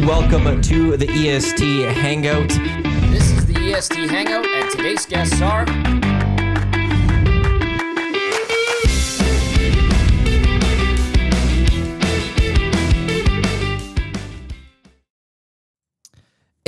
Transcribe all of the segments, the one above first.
welcome to the EST Hangout. This is the EST Hangout, and today's guests are...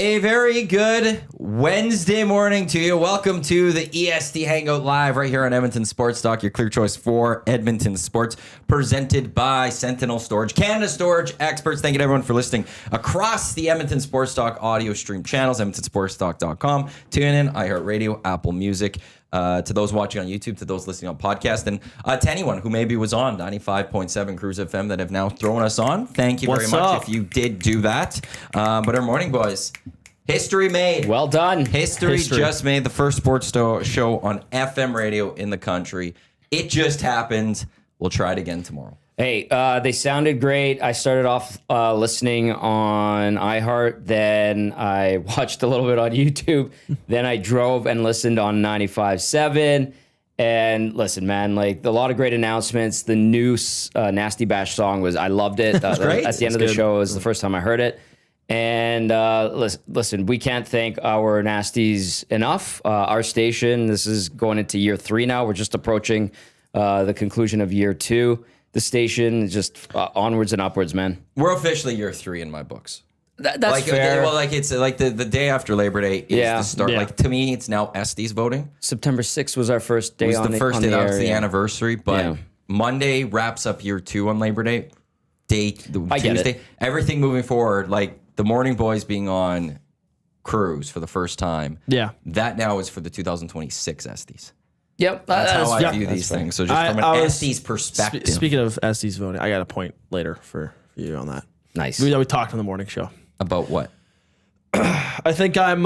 A very good Wednesday morning to you. Welcome to the EST Hangout live right here on Edmonton Sports Talk, your clear choice for Edmonton sports, presented by Sentinel Storage, Canada Storage experts. Thank you to everyone for listening across the Edmonton Sports Talk audio stream channels, edmontonsportstalk.com. Tune in, iHeartRadio, Apple Music. To those watching on YouTube, to those listening on podcast, and to anyone who maybe was on 95.7 Cruise FM that have now thrown us on. Thank you very much if you did do that. But our morning, boys, history made. Well done. History just made. The first sports show on FM radio in the country. It just happened. We'll try it again tomorrow. Hey, they sounded great. I started off listening on iHeart, then I watched a little bit on YouTube, then I drove and listened on 95.7. And listen, man, like a lot of great announcements. The new Nasty Bash song I loved it. Great. At the end of the show, it was the first time I heard it. And listen, we can't thank our Nasties enough. Our station, this is going into year 3 now. We're just approaching the conclusion of year 2. The station is just onwards and upwards, man. We're officially year 3 in my books. That's like, fair. Well, like it's like the day after Labor Day is the start. Yeah. Like to me, it's now Estes voting. September 6th was our first day. It was on the first day. That was the anniversary. But Yeah. Monday wraps up year 2 on Labor Day. Tuesday, everything moving forward, like the morning boys being on Cruise for the first time. Yeah. That now is for the 2026 Estes. Yep. That's how I yeah, view that's these fair. things. So just from an Estes perspective. Speaking of Estes voting, I got a point later for you on that. Nice. We talked on the morning show. About what? I think I'm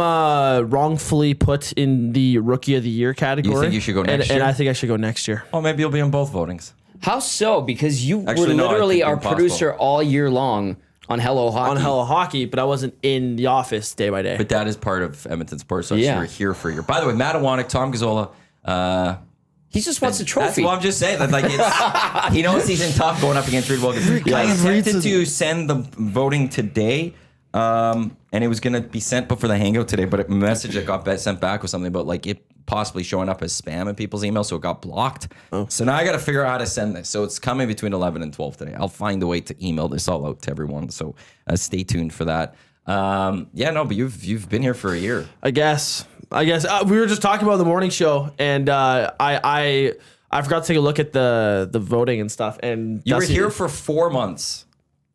wrongfully put in the Rookie of the Year category. You think you should go next year? And I think I should go next year. Well, maybe you'll be on both votings. How so? Because you Actually, were no, I literally think our impossible. producer all year long on Hello Hockey. On Hello Hockey, but I wasn't in the office day by day. But that is part of Edmonton Sports. So Yeah. you're here for your. By the way, Matt Iwanyk, Tom Gazzola. He just wants a That's trophy. what I'm just saying. That like it's, he knows he's in tough going up against Reed Wilkins. I attempted to send the voting today, and it was going to be sent before the Hangout today, but a message that got sent back was something about like it possibly showing up as spam in people's emails, so it got blocked. So now I got to figure out how to send this. So it's coming between 11 and 12 today. I'll find a way to email this all out to everyone. So stay tuned for that. But you've been here for a year. I guess we were just talking about the morning show, and I forgot to take a look at the voting and stuff. And You were Dusty- here for 4 months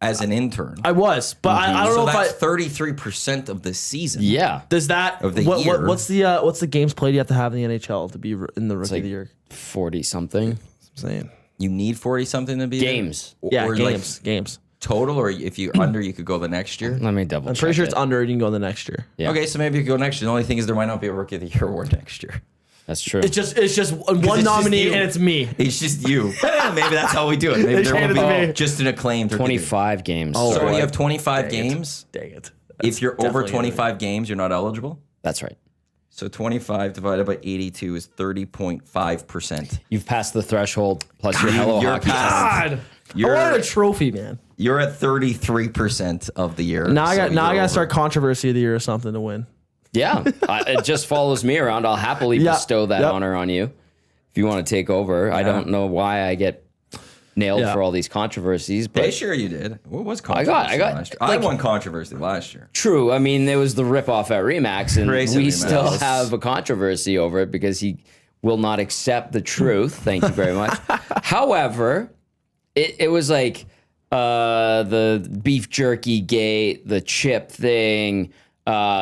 as an intern. I was, but I don't so know if that's 33% of the season. Yeah. does that Of the year. what's the games played you have to have in the NHL to be in the Rookie of the Year? 40 something. I'm saying. You need 40 something to be Games. Or, Yeah, or games. like total, or if you're under, you could go the next year. Let me double I'm check pretty sure it. it's under, and you can go the next year. Yeah. Okay, so maybe you could go next year. The only thing is there might not be a Rookie of the Year award next year. That's true. It's just one just nominee, you. and it's me. It's just you. Maybe that's how we do it. Maybe there will handed it to be me. just an acclaimed Rookie of the Year. 25 games. So you have 25 games. Dang it. If you're over definitely 25 games, you're not eligible. That's right. So 25 divided by 82 is 30.5%. You've passed the threshold plus your Hello You're Hockey. past- God, You're- I wanted a trophy, man. You're at 33% of the year. Now I So got you're to over. start controversy of the year or something to win. Yeah. It just follows me around. I'll happily bestow that honor on you if you want to take over. I don't know why I get nailed for all these controversies, but They sure you did. What was controversy I got- last year? I won controversy last year. true. I mean, there was the ripoff at Remax, and Race at we Remax. still have a controversy over it because he will not accept the truth. Thank you very much. However, it was like the beef jerky gate, the chip thing,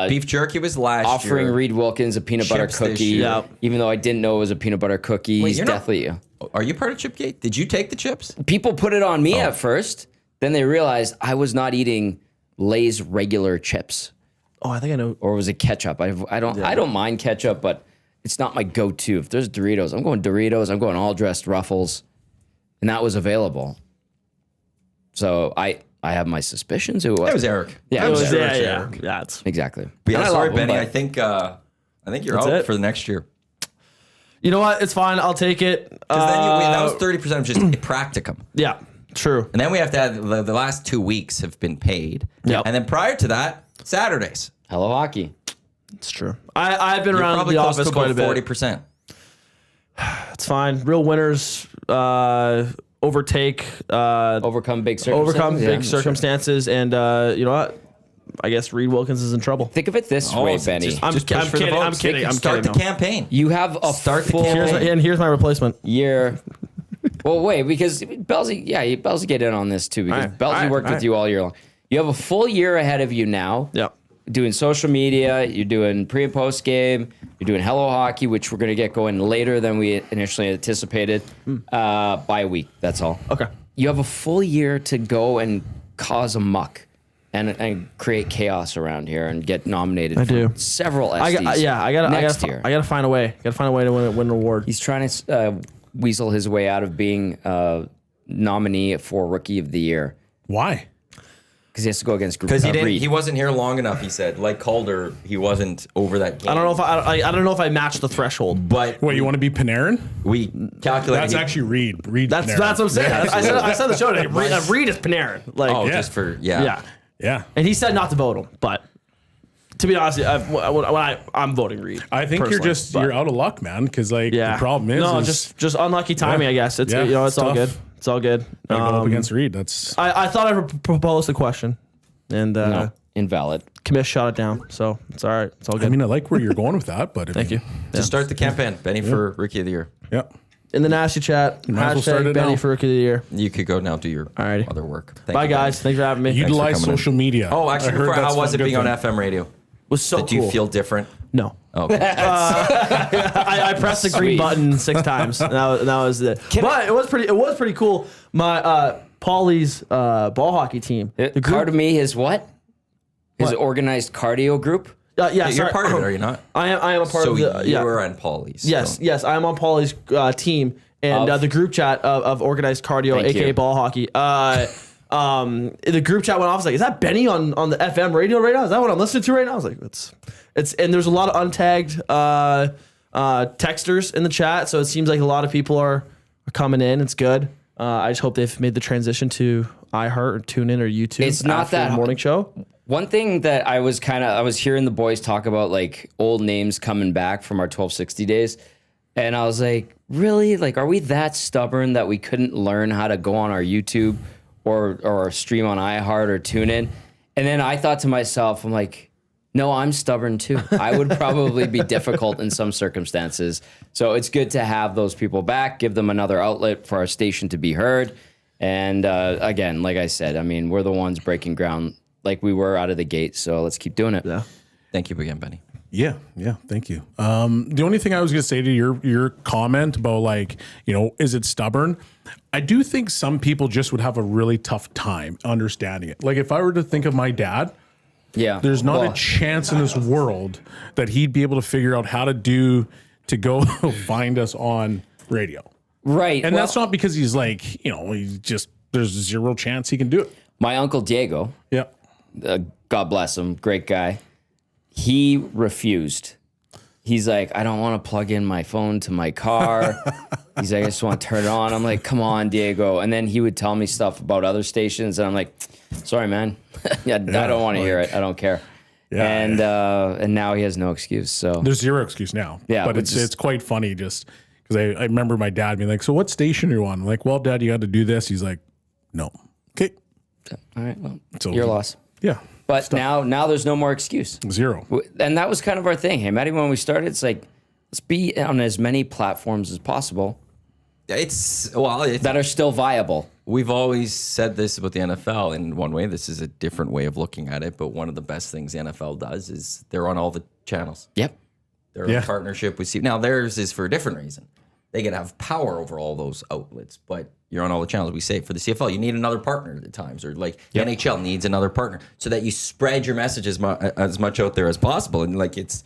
Beef jerky was last offering year. Reed Wilkins a peanut butter Chips this cookie, year. Yep. even though I didn't know it was a peanut butter cookie. He's you're not- definitely Are you part of Chipgate? Did you take the chips? People put it on me Oh. at first. Then they realized I was not eating Lay's regular chips, Oh, I think I know. or was it ketchup? I don't mind ketchup, but it's not my go-to. If there's Doritos, I'm going Doritos. I'm going all dressed Ruffles, and that was available. So I have my suspicions. Who it was? It was Eric. Yeah, It it was was Eric. Eric. Yeah, it's Exactly. But yeah, And I sorry, love him, Benny. but- I think you're That's out it? for the next year. You know what? It's fine. I'll take it. Because then that was 30% of just practicum. Yeah. True. And then we have to add the last 2 weeks have been paid. Yep. And then prior to that, Saturdays. Hello hockey. It's true. I've been You're around probably the close office to quite a about bit. 40%. It's fine. Real winners overtake, Overcome big circumstances. circumstances, and you know what? I guess Reed Wilkins is in trouble. Think of it this Oh, way, it's Benny. just- I'm push for the kidding. I'm votes. kidding. I'm Start kidding. the No. campaign. You have a Start the full campaign. Here's my replacement. year. Well, wait, because Bellsy get in on this too, because All right, Bellsy all right, worked all with right. you all year long. You have a full year ahead of you now. Yep. Doing social media, you're doing pre and post game, you're doing Hello Hockey, which we're going to get going later than we initially anticipated, by a week. That's all. Okay. You have a full year to go and cause a muck and create chaos around here and get nominated. I for do. several I SDs. gotta next year. I gotta find a way. Gotta find a way to win an award. He's trying to weasel his way out of being a nominee for Rookie of the Year Why? because he has to go against Because Reed. he wasn't here long enough, he said. Like Calder, he wasn't over that game. I don't know if I don't know if I matched the threshold. But What, you want to be Panarin? we calculated. That's actually Reed. Reed. That's Panarin. what I'm saying. Yeah, I said the show today. Reed is Panarin. Like Oh, Yeah. just for, yeah. yeah. yeah. And he said not to vote him, but to be honest, I'm voting Reed. I think personally, but you're out of luck, man. Because like yeah. the problem is just unlucky timing. Yeah. I guess it's Yeah, you know it's all tough. good. It's all good. gotta go up against Reed. That's I thought I proposed the question, and no, invalid. Commish shot it down. So it's all right. It's all good. I mean, I like where you're going with that, but Thank you. To start the campaign, Benny for Rookie of the Year. Yeah. In the nasty chat, might as well start hashtag it Benny now. for Rookie of the Year. You could go now do your Alrighty. other work. Thank Bye you, guys. Thanks for having me. Utilize coming in. social media. Oh, actually, I heard before, that's how was it a good being on thing. FM radio? Was so Did you cool. feel different? No. Oh, okay. I pressed the green Sweet. button 6 times. And that was it. But it was pretty cool. My Paulie's ball hockey team. The group, Part of me is what? His What? organized cardio group. yeah, You're sorry. part of it, are you not? I am a part So of the. you Yeah. were on Paulie's. Yes, so- yes, I am on Paulie's team and Of- the group chat of organized cardio, Thank aka you. ball hockey. The group chat went off. I was like, "Is that Benny on the FM radio right now? Is that what I'm listening to right now?" I was like, "It's." And there's a lot of untagged texters in the chat, so it seems like a lot of people are coming in. It's good. I just hope they've made the transition to iHeart or TuneIn or YouTube. It's not after that the morning show. One thing that I was hearing the boys talk about, like old names coming back from our 1260 days. And I was like, really? Like, are we that stubborn that we couldn't learn how to go on our YouTube or stream on iHeart or TuneIn? And then I thought to myself, I'm like, no, I'm stubborn too. I would probably be difficult in some circumstances. So it's good to have those people back, give them another outlet for our station to be heard. And again, like I said, I mean, we're the ones breaking ground like we were out of the gate. So let's keep doing it. Yeah. Thank you again, Benny. Yeah, thank you. The only thing I was going to say to your comment about, like, you know, is it stubborn? I do think some people just would have a really tough time understanding it. Like, if I were to think of my dad, Yeah. there's not Well, a chance in this world that he'd be able to figure out how to go find us on radio. right. And well, that's not because he's like, you know, there's zero chance he can do it. my uncle Diego, Yeah. God bless him, great guy. He refused. He's like, I don't want to plug in my phone to my car. He's like, I just want to turn it on. I'm like, come on, Diego. And then he would tell me stuff about other stations, and I'm like, sorry, man. I don't want to hear it. I don't care. Yeah. And now he has no excuse. So There's zero excuse now. Yeah, but but it's just- it's quite funny just because I remember my dad being like, so what station are you on? I'm like, well, Dad, you got to do this. He's like, no. Okay. all right, well, So- your loss. Yeah. But now there's no more excuse. Zero. And that was kind of our thing. Hey, Maddie, when we started, it's like, let's be on as many platforms as possible It's that are still viable. we've always said this about the NFL. In one way, this is a different way of looking at it. But one of the best things the NFL does is they're on all the channels. Yep. They're Yeah. in partnership with. Now theirs is for a different reason. They get to have power over all those outlets, but you're on all the channels. We say for the CFL, you need another partner at times, or like the NHL needs another partner, so that you spread your message as much out there as possible. And like it's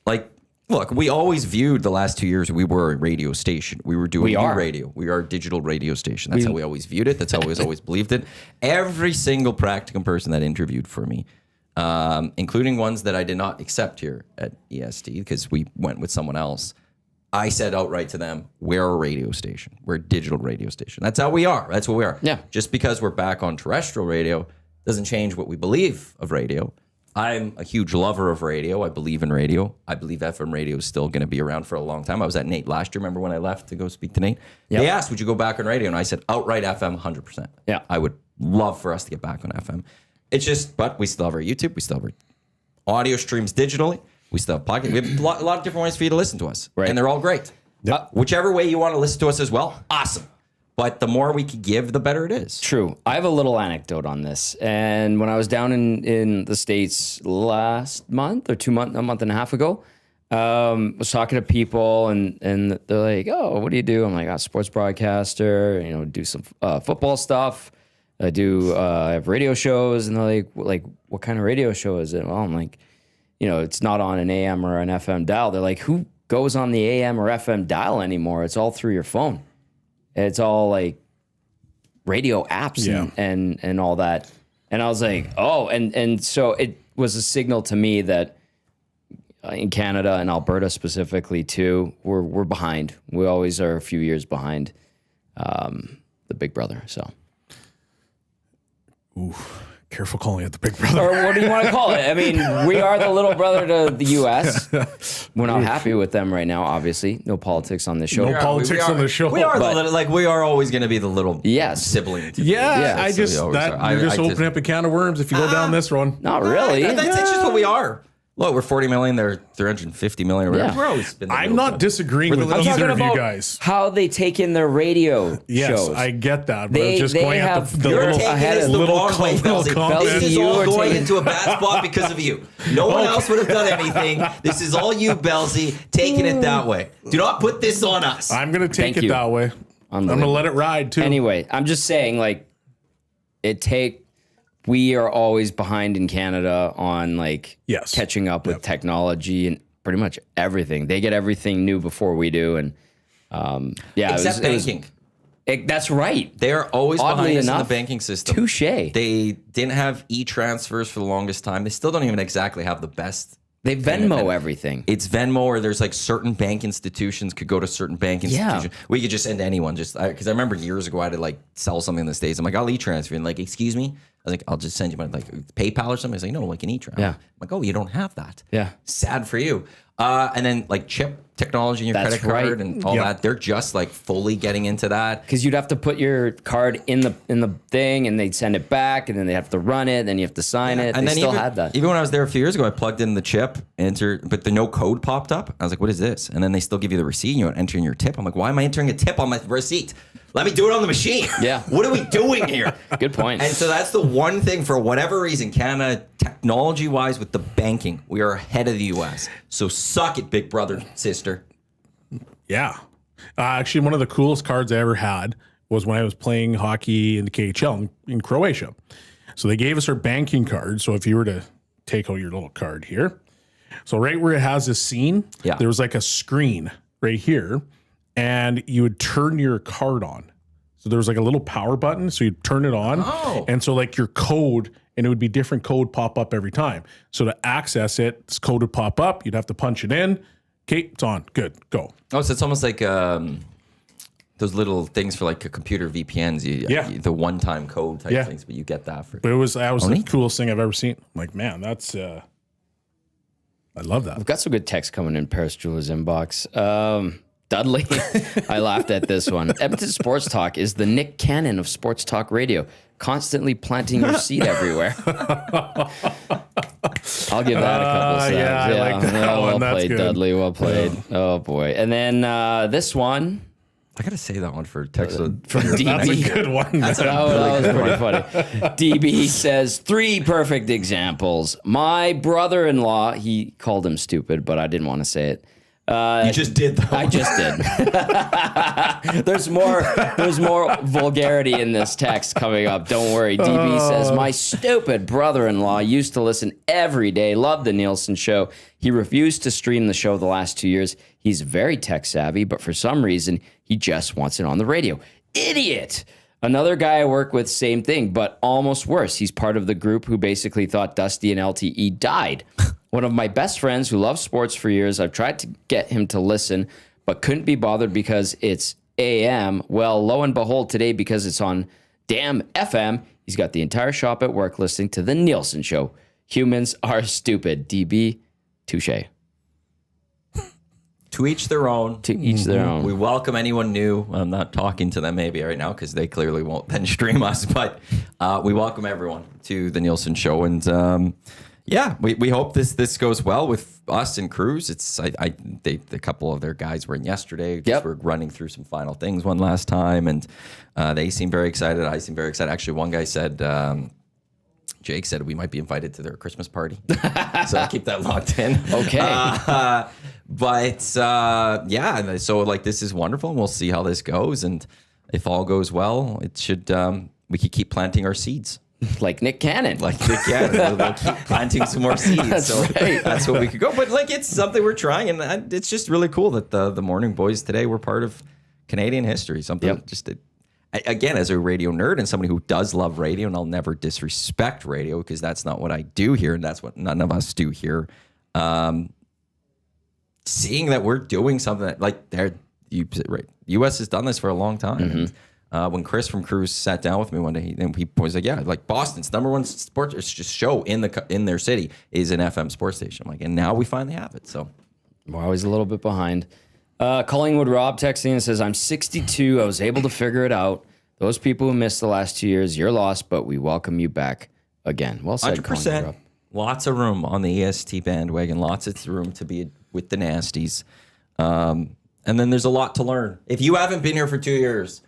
like, look, we always viewed the last 2 years we were a radio station. We were doing radio. We are a digital radio station. That's how we always viewed it. That's how we always believed it. Every single practicum person that interviewed for me, including ones that I did not accept here at EST because we went with someone else. I said outright to them, we're a radio station. We're a digital radio station. That's how we are. That's what we are. Yeah. Just because we're back on terrestrial radio doesn't change what we believe of radio. I'm a huge lover of radio. I believe in radio. I believe FM radio is still going to be around for a long time. I was at Nate last year. Remember when I left to go speak to Nate? Yep. They asked, would you go back on radio? And I said, outright FM, 100%. Yeah. I would love for us to get back on FM. It's just, but we still have our YouTube. We still have our audio streams digitally. We still have podcasts. We have a lot of different ways for you to listen to us. Right. And they're all great. Whichever way you want to listen to us as well, awesome. But the more we can give, the better it is. True. I have a little anecdote on this. And when I was down in the States last month or a month and a half ago, was talking to people and they're like, oh, what do you do? I'm like, sports broadcaster, do some football stuff. I have radio shows. And they're like, what kind of radio show is it? Well, I'm like, it's not on an AM or an FM dial. They're like, who goes on the AM or FM dial anymore? It's all through your phone. It's all like radio apps and all that. And I was like, oh, and so it was a signal to me that in Canada and Alberta specifically too, we're behind. We always are a few years behind the Big Brother. So, Ooh, careful calling it the Big Brother. or what do you want to call it? I mean, we are the little brother to the U.S. We're not happy with them right now. Obviously, no politics on the show. No politics on the show. We are But- the little, we are always going to be the little Yes. sibling. To Yeah, people. you're just opening up a can of worms if you go down this one. Not really. That's just what we are. Look, we're 40 million. They're 350 million. Or whatever. Yeah. We're always been the I'm little not guy. disagreeing We're the with little- either of talking you about guys. how they take in their radio Yes, shows. I get that. But They- it's just they going at have- the you're You're little, taking ahead this of the little wrong way, little Belsy. comment. This is You all are going taking- into a bad spot because of you. No one else would have done anything. This is all you, Belsy, taking it that way. Do not put this on us. I'm going to take Thank it you. that way. I'm going to let it ride too. Anyway, I'm just saying, we are always behind in Canada on Yes. catching up with technology and pretty much everything. They get everything new before we do, and Except banking. That's right. They're always Oddly behind us in enough, the banking system. Touche. They didn't have e-transfers for the longest time. They still don't even exactly have the best. They Venmo everything. It's Venmo, or there's certain bank institutions could go to certain bank institutions. We could just send anyone. Because I remember years ago I had to sell something in the States. I'm like, I'll e-transfer. And excuse me? I was like, I'll just send you my PayPal or something. I was like, no, an e-transfer. Yeah. I'm like, oh, you don't have that. Yeah. Sad for you. And then chip technology in your That's credit card right. and all that. They're just fully getting into that. Because you'd have to put your card in the thing, and they'd send it back, and then they have to run it, then you have to sign it. And they then still even, had that. Even when I was there a few years ago, I plugged in the chip, but the no code popped up. I was like, what is this? And then they still give you the receipt, and you enter in your tip. I'm like, why am I entering a tip on my receipt? Let me do it on the machine. Yeah. What are we doing here? Good point. And so that's the one thing, for whatever reason, Canada, technology-wise, with the banking, we are ahead of the U.S. So suck it, big brother, sister. Yeah. Actually, one of the coolest cards I ever had was when I was playing hockey in the KHL in Croatia. So they gave us our banking card. So if you were to take out your little card here, so right where it has this scene, there was a screen right here, and you would turn your card on. So there was a little power button, so you'd turn it on. Oh. And so your code, and it would be different code pop up every time. So to access it, this code would pop up. You'd have to punch it in. Okay, it's on. Good, go. Oh, so it's almost like those little things for computer VPNs. The one-time code type things, but you get that for. But that was the coolest thing I've ever seen. I'm like, man, that's I love that. I've got some good text coming in Paris Jewelers inbox. Dudley, I laughed at this one. Edmonton Sports Talk is the Nick Cannon of sports talk radio, constantly planting your seed everywhere. I'll give that a couple of yeah, I like that one. Well That's played, good. Dudley. Well played. Oh boy. And then this one I gotta say that one for text from That's a DB. good one. That was pretty funny. DB says 3 perfect examples. My brother-in-law, he called him stupid, but I didn't want to say it. You just did though. I just did. There's more vulgarity in this text coming up. Don't worry. DB says, my stupid brother-in-law used to listen every day, loved the Nielsen show. He refused to stream the show the last 2 years. He's very tech savvy, but for some reason, he just wants it on the radio. Idiot. Another guy I work with, same thing, but almost worse. He's part of the group who basically thought Dusty and LTE died. One of my best friends who loves sports for years, I've tried to get him to listen, but couldn't be bothered because it's AM. Well, lo and behold, today, because it's on damn FM, he's got the entire shop at work listening to The Nielsen Show. Humans are stupid. DB, touche. To each their own. To each their own. We welcome anyone new. I'm not talking to them maybe right now because they clearly won't then stream us, but we welcome everyone to the Nielsen Show. And we hope this goes well with us and Cruz. It's a couple of their guys were in yesterday. Just were running through some final things one last time, and they seem very excited. I seem very excited. Actually, one guy said, Jake said we might be invited to their Christmas party. So I'll keep that locked in. Okay. So like this is wonderful, and we'll see how this goes. And if all goes well, it should we could keep planting our seeds. Like Nick Cannon. We'll keep planting some more seeds. That's what we could go. But like it's something we're trying, and it's just really cool that the Morning Boys today were part of Canadian history. Something again, as a radio nerd and somebody who does love radio, and I'll never disrespect radio because that's not what I do here, and that's what none of us do here. Seeing that we're doing something that, like, U.S. has done this for a long time. Mm-hmm. And, when Chris from Cruise sat down with me one day, he was like, "Yeah, like Boston's number one sports show in their city is an FM sports station." I'm like, and now we finally have it. So we're always a little bit behind. Collingwood Rob texting and says, "I'm 62. I was able to figure it out. Those people who missed the last 2 years, you're lost, but we welcome you back again." Well said, 100%. Collingwood Rob. Lots of room on the EST bandwagon. Lots of room to be with the nasties. And then there's a lot to learn. If you haven't been here for 2 years,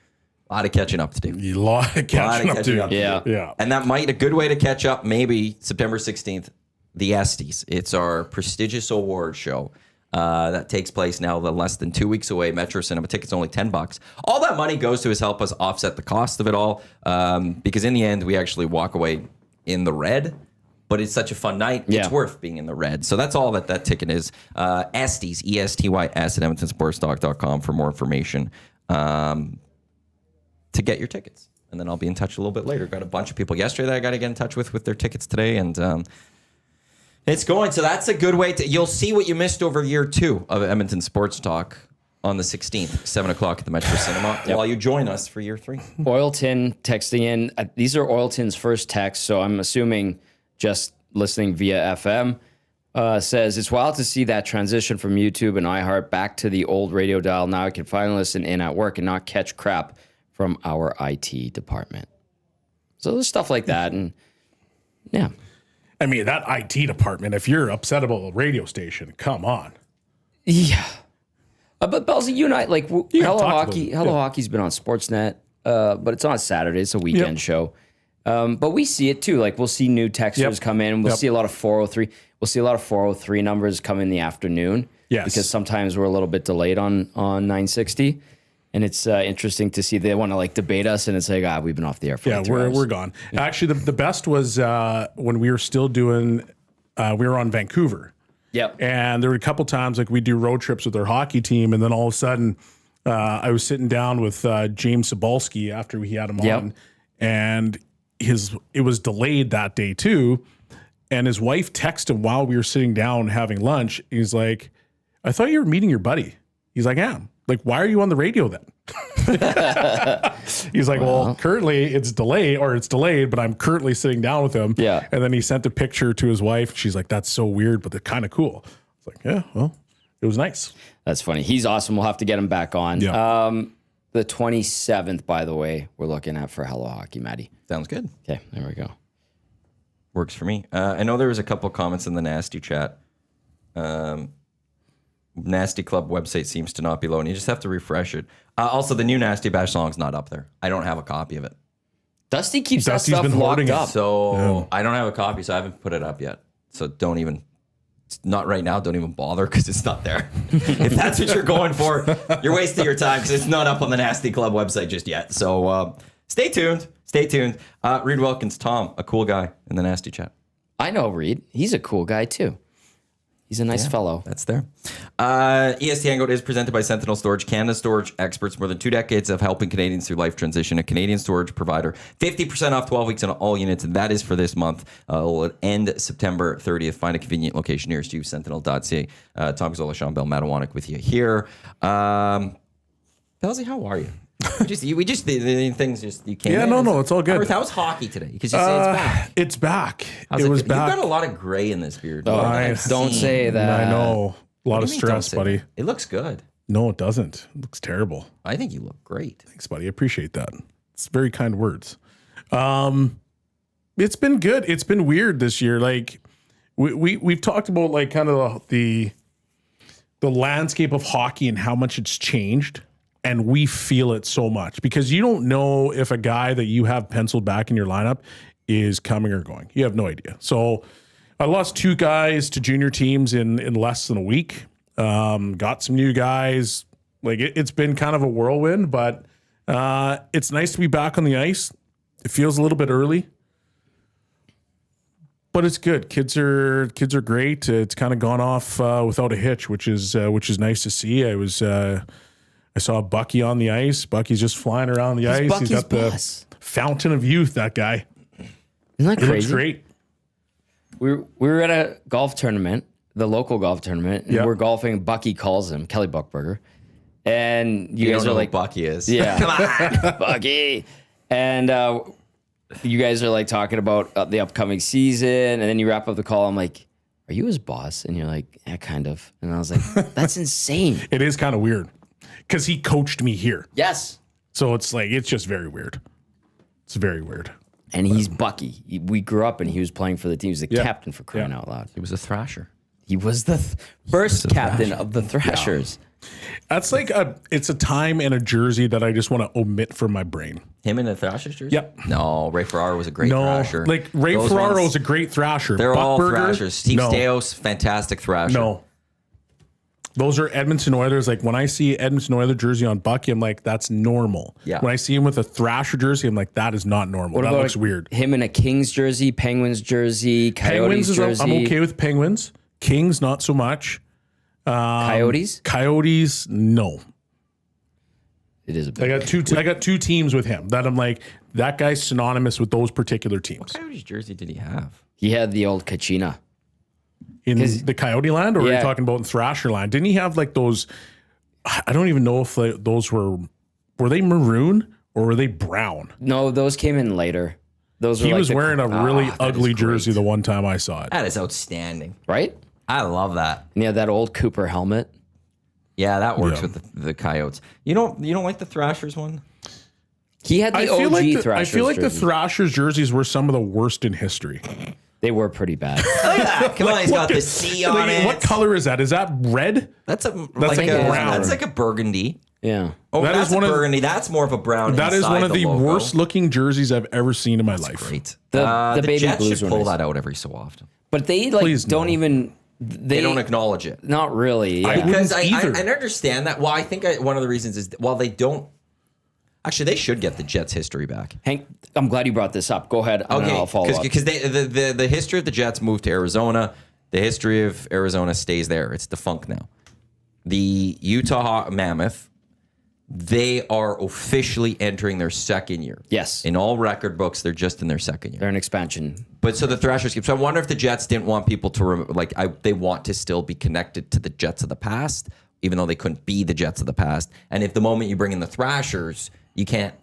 a lot of catching up to do. A lot of catching up to do. Yeah. And that might, a good way to catch up, maybe September 16th, the Esties. It's our prestigious award show that takes place now less than 2 weeks away. Metro Cinema tickets only $10. All that money goes to is help us offset the cost of it all, because in the end, we actually walk away in the red. But it's such a fun night. Yeah. It's worth being in the red. So that's all that ticket is. Esties, ESTYS at EdmontonSportsTalk.com for more information to get your tickets. And then I'll be in touch a little bit later. Got a bunch of people yesterday that I got to get in touch with their tickets today. And it's going. So that's a good way to... You'll see what you missed over year 2 of Edmonton Sports Talk on the 16th, 7 o'clock at the Metro Cinema, while you join us for year 3. Oilton texting in. These are Oilton's first texts, so I'm assuming... just listening via FM, says, "It's wild to see that transition from YouTube and iHeart back to the old radio dial. Now I can finally listen in at work and not catch crap from our IT department." So there's stuff like that. And yeah. I mean, that IT department, if you're upset about a radio station, come on. Yeah. But Bellsy, you and I, like, Hello talked Hockey. about it. Hello Hockey's been on Sportsnet, but it's on Saturday. It's a weekend show. But we see it too. Like, we'll see new texters come in. We'll see a lot of 403. We'll see a lot of 403 numbers come in the afternoon. Yes. Because sometimes we're a little bit delayed on 960. And it's interesting to see they want to like debate us, and it's like, we've been off the air for like 3 hours. We're gone. Yeah. Actually, the best was when we were still doing. We were on Vancouver. Yep. And there were a couple times like we do road trips with our hockey team, and then all of a sudden, I was sitting down with James Cebulski after we had him on, and it was delayed that day too, and his wife texted him while we were sitting down having lunch. He's like, "I thought you were meeting your buddy." He's like, "Yeah." Like, "Why are you on the radio then?" He's like, "Well, currently it's delayed, but I'm currently sitting down with him." Yeah. And then he sent a picture to his wife. She's like, "That's so weird, but they're kind of cool." It's like, "Yeah, well, it was nice." That's funny. He's awesome. We'll have to get him back on. Yeah. The 27th, by the way, we're looking at for Hello Hockey, Maddie. Sounds good. Okay, there we go. Works for me. I know there was a couple comments in the Nasty chat. Nasty Club website seems to not be loading. You just have to refresh it. Also, the new Nasty Bash song's not up there. I don't have a copy of it. Dusty keeps Dusty's that stuff been locked hoarding it. up. So I don't have a copy, so I haven't put it up yet. So don't even... It's not right now. Don't even bother because it's not there. If that's what you're going for, you're wasting your time because it's not up on the Nasty Club website just yet. So stay tuned. Stay tuned. Reed Wilkins, Tom, a cool guy in the Nasty chat. I know Reed. He's a cool guy too. He's a nice fellow. That's there. EST Hangout is presented by Sentinel Storage, Canada's storage experts. More than 2 decades of helping Canadians through life transition. A Canadian storage provider. 50% off 12 weeks on all units, and that is for this month. It'll end September 30th. Find a convenient location nearest you. Sentinel.ca. Tom Gazzola, Shawn Belle, Matt Iwanyk with you here. Belzy, how are you? We just the things just you can't. Yeah, no, it's all good. How's hockey today? Because you say it's back. It's back. How's It was You've back. got a lot of gray in this beard. Oh, I've don't seen. say that. I know. A lot What of do you mean don't stress, say buddy. that? It looks good. No, it doesn't. It looks terrible. I think you look great. Thanks, buddy. I appreciate that. It's very kind words. It's been good. It's been weird this year. Like we've talked about like kind of the landscape of hockey and how much it's changed. And we feel it so much because you don't know if a guy that you have penciled back in your lineup is coming or going. You have no idea. So I lost 2 guys to junior teams in less than a week. Got some new guys. Like it's been kind of a whirlwind, but it's nice to be back on the ice. It feels a little bit early, but it's good. Kids are great. It's kind of gone off without a hitch, which is nice to see. I saw Bucky on the ice. Bucky's just flying around the ice. Bucky's He's got boss. the fountain of youth, that guy. Isn't that He looks crazy? great. We were at a golf tournament, the local golf tournament, and Yeah. we're golfing. Bucky calls him, Kelly Buckberger. And you guys don't are know like, who Bucky is. yeah, come on, Bucky. And you guys are like talking about the upcoming season. And then you wrap up the call. I'm like, are you his boss? And you're like, yeah, kind of. And I was like, that's insane. It is kind of weird because he coached me here. Yes. So it's like, it's just very weird. It's very weird. And he's Bucky. We grew up and he was playing for the team. He was the captain for crying out loud. He was a Thrasher. He was the first captain of the Thrashers. That's like it's a time and a jersey that I just want to omit from my brain. Him in a Thrashers jersey? Yep. No, Ray Ferraro was a great No, Thrasher. like Ray Those Ferraro ones, is a great Thrasher. They're all Buckberger, Thrashers. Steve no, Stais, fantastic Thrasher. No. Those are Edmonton Oilers. Like when I see Edmonton Oilers jersey on Bucky, I'm like, that's normal. Yeah. When I see him with a Thrasher jersey, I'm like, that is not normal. That about looks weird. Him in a Kings jersey, Penguins jersey, Coyotes jersey. I'm okay with Penguins. Kings, not so much. Coyotes? Coyotes, no. It is a I bit. got two teams with him that I'm like, that guy's synonymous with those particular teams. Coyotes jersey did he have? He had the old Kachina. In the Coyote land, or are you Yeah. talking about in Thrasher land? Didn't he have like those? I don't even know if those were they maroon or were they brown? No, those came in later. Those were He like was wearing a really that ugly is great. jersey the one time I saw it. That is outstanding. right? I love that. And he had that old Cooper helmet. Yeah, that works Yeah. with the Coyotes. You don't like the Thrashers one? He had the I OG feel like Thrashers the jersey. Thrashers jerseys were some of the worst in history. They were pretty bad. Come on, he's got the C on Like, it. what color is that? Is that red? That's a like like a a brown. That's like a burgundy. Yeah. Oh, That that's is one a of- burgundy. That's more of a brown. That is one inside of the logo. worst looking jerseys I've ever seen in my life. Great. The baby Jets blues should were pull nice. that out every so often. But they like Please don't no. even They don't acknowledge it. not really. Yeah. Because wouldn't either. I understand that. Well, I think one of the reasons is while they don't. Actually, they should get the Jets' history back. Hank, I'm glad you brought this up. Go ahead. And I'll follow up. Because the history of the Jets moved to Arizona. The history of Arizona stays there. It's defunct now. The Utah Mammoth, they are officially entering their second year. Yes. In all record books, they're just in their second year. They're an expansion. But so the Thrashers keep. So I wonder if the Jets didn't want people to they want to still be connected to the Jets of the past, even though they couldn't be the Jets of the past. And if the moment you bring in the Thrashers, you can't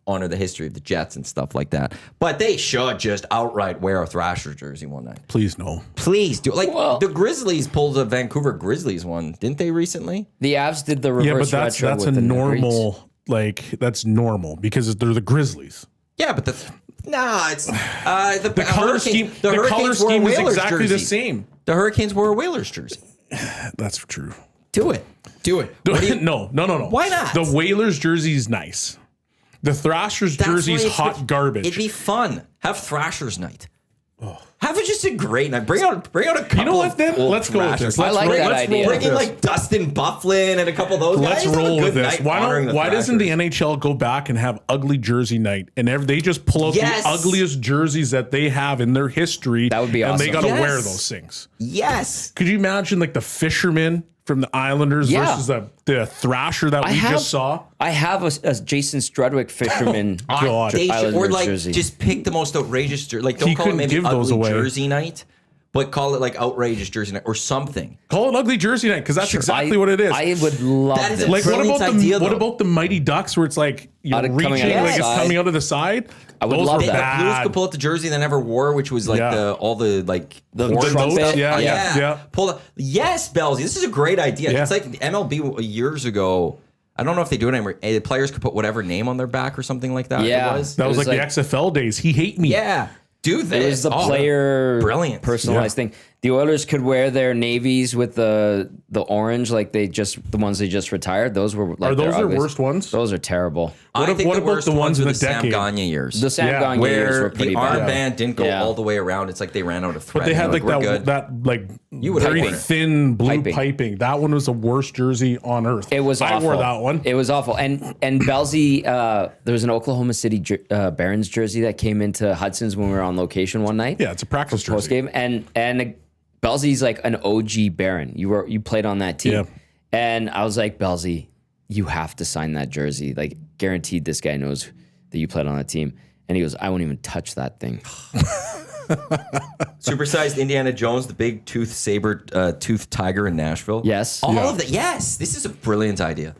honor the history of the Jets and stuff like that. But they should just outright wear a Thrashers jersey one night. Please no. Please do. Like Well- the Grizzlies pulled a Vancouver Grizzlies one, didn't they recently? The Avs did the reverse Yeah, but that's retro a with the Nuggets. normal that's normal because they're the Grizzlies. Yeah, but it's the Color scheme, the color scheme is exactly the same. The Hurricanes wore a Whalers jersey. That's true. Do it. No. Why not? The Whalers jersey is nice. The Thrashers That's jersey why is it's hot garbage. It'd be fun. Have Thrashers night. Have it just a great night. Bring out a couple. You know what? Then old let's go with this. thrashers. I like that let's idea. Bring in like Dustin Bufflin and a couple of those Let's guys. Have a roll good with this. night honoring Why doesn't the Thrashers. NHL go back and have ugly jersey night and they just pull out Yes. the ugliest jerseys that they have in their history? That would be And they awesome. got to Yes. wear those things. Yes. Could you imagine like the fisherman from the Islanders Yeah. versus the Thrasher that we just saw? I have a Jason Strudwick fisherman. God. They should, or Islanders like jersey. just pick the most outrageous jersey. Like don't He call it couldn't maybe give those ugly away. jersey night, but call it like outrageous jersey night or something. Call it ugly jersey night because that's exactly what it is. I would love That is this. a Like what brilliant about idea, what though. about the Mighty Ducks where it's like you're Out of- coming reaching, out of like the it's side. coming out of the side? I would Those love were that. The Blues bad. could pull out the jersey they never wore, which was like Yeah. all the like The horns and trumpet, stuff. yeah. Yeah. Pull it. Yes, Bellsy. This is a great idea. Yeah. It's like the MLB years ago. I don't know if they do it anymore. The players could put whatever name on their back or something like that. Yeah. It was. That was It was like, like- the XFL days. He hate me. Yeah. Do this. It was the Oh, player brilliant. personalized thing. The Oilers could wear their navies with the orange, like the ones they just retired. Those were like Are those their ugliest. worst ones? Those are terrible. I think what the about worst the ones in were the Sam decade? Gagne years. The Sam Yeah. Gagne years where were pretty the bad. armband didn't go Yeah. all the way around. It's like they ran out of thread. But they had They're like we're that good. that like would very have worn it. thin blue Piping. piping. That one was the worst jersey on earth. It was I awful. wore that one. It was awful. And Bellsy, there was an Oklahoma City Barons jersey that came into Hudson's when we were on location one night. Yeah, it's a practice Post jersey. game, and Bellsy's like an OG Baron. You played on that team, Yeah. and I was like, Bellsy, you have to sign that jersey. Like, guaranteed, this guy knows that you played on that team. And he goes, I won't even touch that thing. Supersized Indiana Jones, the big tooth tiger in Nashville. Yes. All Yeah. of that. Yes. This is a brilliant idea.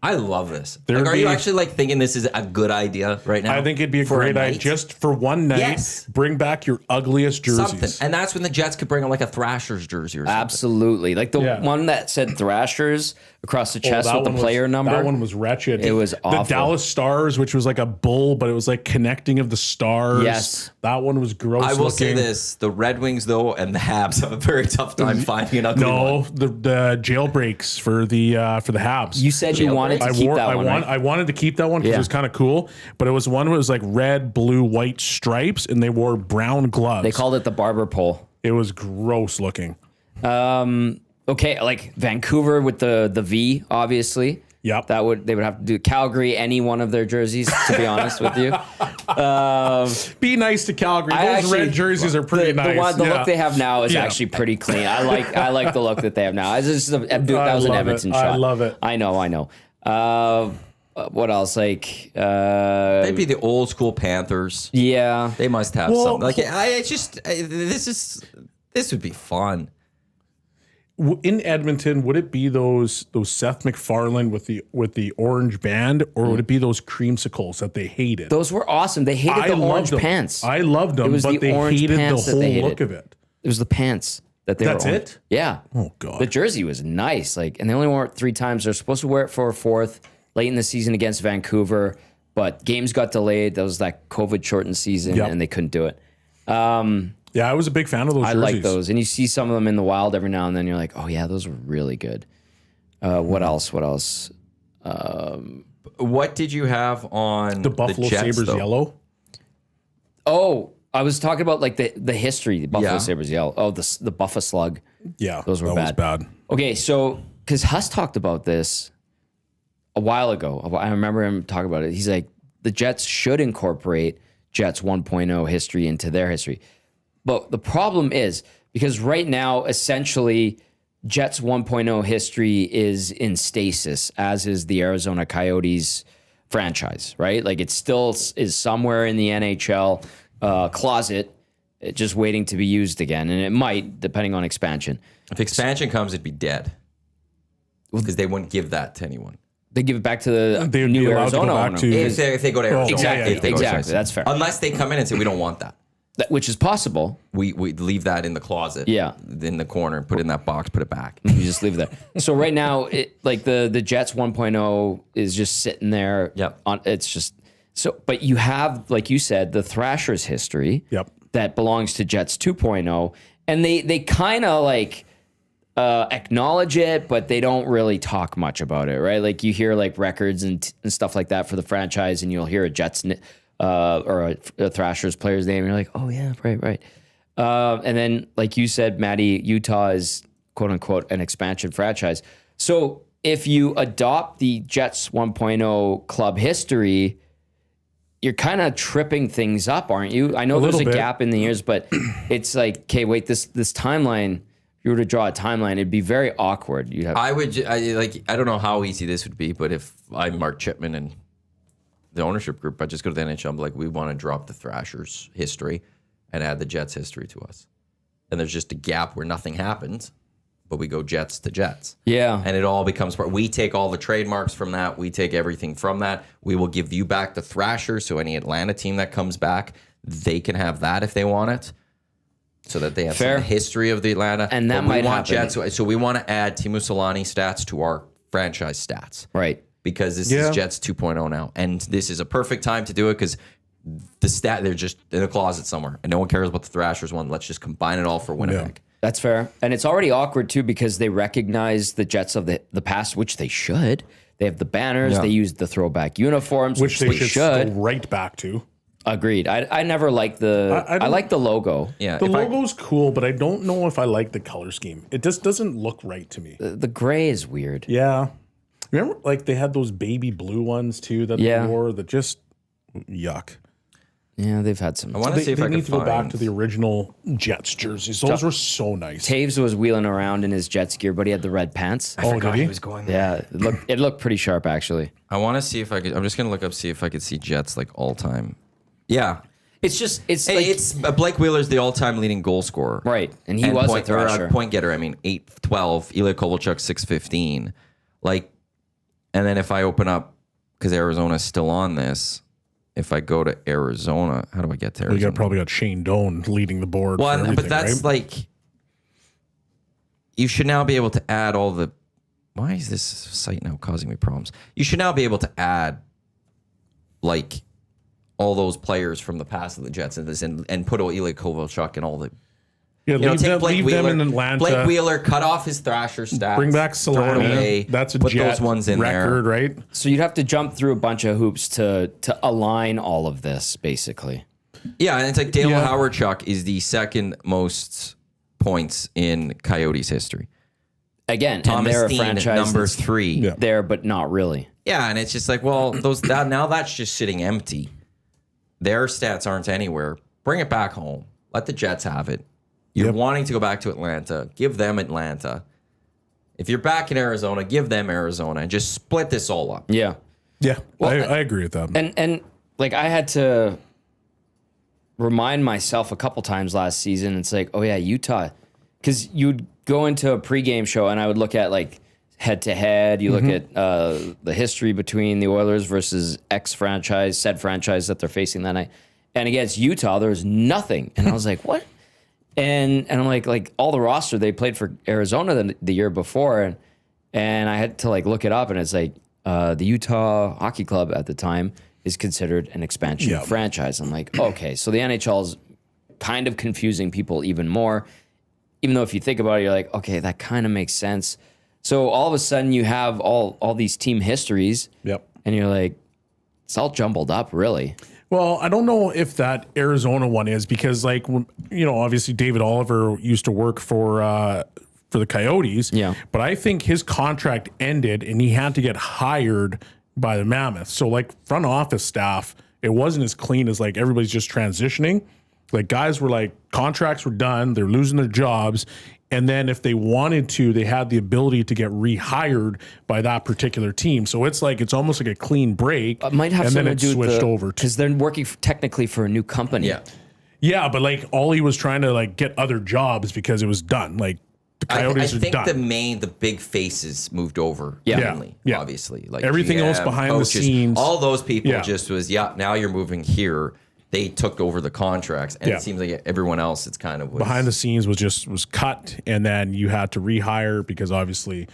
I love this. There'd Like, are you be- actually like thinking this is a good idea right now? I think it'd be a for great idea night? just for one night. Yes. Bring back your ugliest jerseys. something. And that's when the Jets could bring on like a Thrashers jersey or something. Absolutely. Like the Yeah. one that said Thrashers across the Oh, chest that with the one player was, number. That one was wretched. It was awful. The Dallas Stars, which was like a bull, but it was like connecting of the stars. Yes. That one was gross. I will say looking. this: the Red Wings, though, and the Habs have a very tough time finding an ugly one. No, the jailbreaks for the Habs. You said you wanted to I keep wore, that I one, want, right? I wanted to keep that one because Yeah. it was kind of cool, but it was one where it was like red, blue, white stripes, and they wore brown gloves. They called it the barber pole. it was gross looking. Okay, like Vancouver with the V, obviously. Yep. They would have to do Calgary, any one of their jerseys, to be honest with you. Be nice to Calgary. I Those actually- red jerseys are pretty nice. The Yeah. look they have now is Yeah. actually pretty clean. I like the look that they have now. That was an love it. Edmonton I shot. love it. I know. What else? Like, They'd be the old school Panthers. yeah. They must have Well, something. Like this would be fun. In Edmonton, would it be those Seth MacFarlane with the orange band, or would it be those creamsicles that they hated? Those were awesome. They hated the orange loved them. pants. I loved them, It was but the they orange hated the pants that whole they look hated. of it. It was the pants that they That's were on. it? Yeah. Oh God. The jersey was nice. Like, and they only wore it 3 times. They're supposed to wear it for a 4th late in the season against Vancouver, but games got delayed. That was that COVID shortened season, Yep. and they couldn't do it. Yeah, I was a big fan of those I jerseys. like those, and you see some of them in the wild every now and then. You're like, oh yeah, those were really good. What else? What did you have on The Buffalo Jets, Sabres though? yellow. Oh, I was talking about like the history. The Buffalo Yeah. Sabres yellow. Oh, the Buffa slug. Yeah, Those were that was bad. Okay, so because Huss talked about this a while ago, I remember him talking about it. He's like, the Jets should incorporate Jets 1.0 history into their history. But the problem is, because right now, essentially, Jets 1.0 history is in stasis, as is the Arizona Coyotes franchise, right? Like it still is somewhere in the NHL closet, just waiting to be used again. And it might, depending on expansion. If expansion comes, it'd be dead because they wouldn't give that to anyone. They give it back to the They would be new allowed to go Arizona back owner. to- If they go to Arizona, Exactly, if they go to exactly. Arizona. That's fair. Unless they come in and say we don't want that, Which is possible. we leave that in the closet. Yeah. in the corner, put it in that box, put it back. You just leave it there. So right now, like the Jets 1.0 is just sitting there. Yep. It's just so. But you have, like you said, the Thrashers history. Yep. That belongs to Jets 2.0, and they kind of like acknowledge it, but they don't really talk much about it, right? Like you hear like records and stuff like that for the franchise, and you'll hear a Jets or a Thrashers player's name, and you're like, oh yeah, right. And then, like you said, Maddie, Utah is quote unquote an expansion franchise. So if you adopt the Jets 1.0 club history, you're kind of tripping things up, aren't you? I know there's a gap in the years, but it's like, okay, wait, this timeline, if you were to draw a timeline, it'd be very awkward. You'd have I don't know how easy this would be, but if I'm Mark Chipman and the ownership group, I just go to the NHL and be like, we want to drop the Thrashers history and add the Jets history to us. And there's just a gap where nothing happens, but we go Jets to Jets. Yeah. And it all becomes part. We take all the trademarks from that. We take everything from that. We will give you back the Thrashers, so any Atlanta team that comes back, they can have that if they want it, so that they have some history of the Atlanta. And that might happen. Jets, so we want to add Timo Solani stats to our franchise stats. Right. Because this is Jets 2.0 now. And this is a perfect time to do it because they're just in a closet somewhere. And no one cares about the Thrashers one. Let's just combine it all for Winnipeg. Yeah. That's fair. And it's already awkward, too, because they recognize the Jets of the past, which they should. They have the banners. They use the throwback uniforms, which they should. Go right back to. Agreed. I never liked I like the logo. Yeah, the logo's cool, but I don't know if I like the color scheme. It just doesn't look right to me. The gray is weird. Yeah. Remember, like, they had those baby blue ones, too, that they wore that just, yuck. Yeah, they've had some. I want to see if I can need to go back to the original Jets jerseys. Those were so nice. Taves was wheeling around in his Jets gear, but he had the red pants. I forgot he was going there. Yeah, it looked pretty sharp, actually. I want to see if I could. I'm just going to look up, see if I could see Jets like all time. Yeah. It's Blake Wheeler's the all-time leading goal scorer. Right, and he was a Thrasher. Point getter. I mean, 8-12. Ilya Kovalchuk, 6-15. Like, and then if I open up, because Arizona's still on this, if I go to Arizona, how do I get to Arizona? You probably got Shane Doan leading the board. Well, but that's like, you should now be able to add all the. Why is this site now causing me problems? You should now be able to add, like, all those players from the past of the Jets in this and put Ilya Kovalchuk and all the. Yeah, leave them in Atlanta. Blake Wheeler, cut off his Thrasher stats. Bring back Solana. That's a put Jet those ones in record, there. right? So you'd have to jump through a bunch of hoops to align all of this, basically. Yeah, and it's like Dale Howardchuk is the second most points in Coyotes history. Again, Thomas and they're a Steen, franchise number 3. there, but not really. Yeah, and it's just like, well, now that's just sitting empty. Their stats aren't anywhere. Bring it back home. Let the Jets have it. You're wanting to go back to Atlanta. Give them Atlanta. If you're back in Arizona, give them Arizona and just split this all up. Yeah. Yeah, well, I agree with that. And like I had to remind myself a couple times last season. It's like, oh yeah, Utah, because you'd go into a pregame show and I would look at like head to head. You look at the history between the Oilers versus said franchise that they're facing that night. And against Utah, there was nothing. And I was like, what? And I'm like all the roster they played for Arizona the year before, and I had to like look it up, and it's like the Utah Hockey Club at the time is considered an expansion franchise. I'm like, okay, so the NHL is kind of confusing people even more. Even though if you think about it, you're like, okay, that kind of makes sense. So all of a sudden you have all these team histories, and you're like, it's all jumbled up, really. Well, I don't know if that Arizona one is because, like, obviously David Oliver used to work for the Coyotes. Yeah. But I think his contract ended and he had to get hired by the Mammoth. So, like, front office staff, it wasn't as clean as, like, everybody's just transitioning. Like, guys were, like, contracts were done. They're losing their jobs. And then if they wanted to, they had the ability to get rehired by that particular team. So it's almost like a clean break. It might have and then something it to do switched with over to because they're working technically for a new company. Yeah. Yeah, but like all he was trying to like get other jobs because it was done. Like the Coyotes I think are done. the big faces moved over. Yeah. Mainly, Yeah. obviously. Like Everything else behind the scenes. All those people Yeah. just was, now you're moving here. They took over the contracts, and it seems like everyone else, it's kind of behind the scenes was cut, and then you had to rehire because obviously,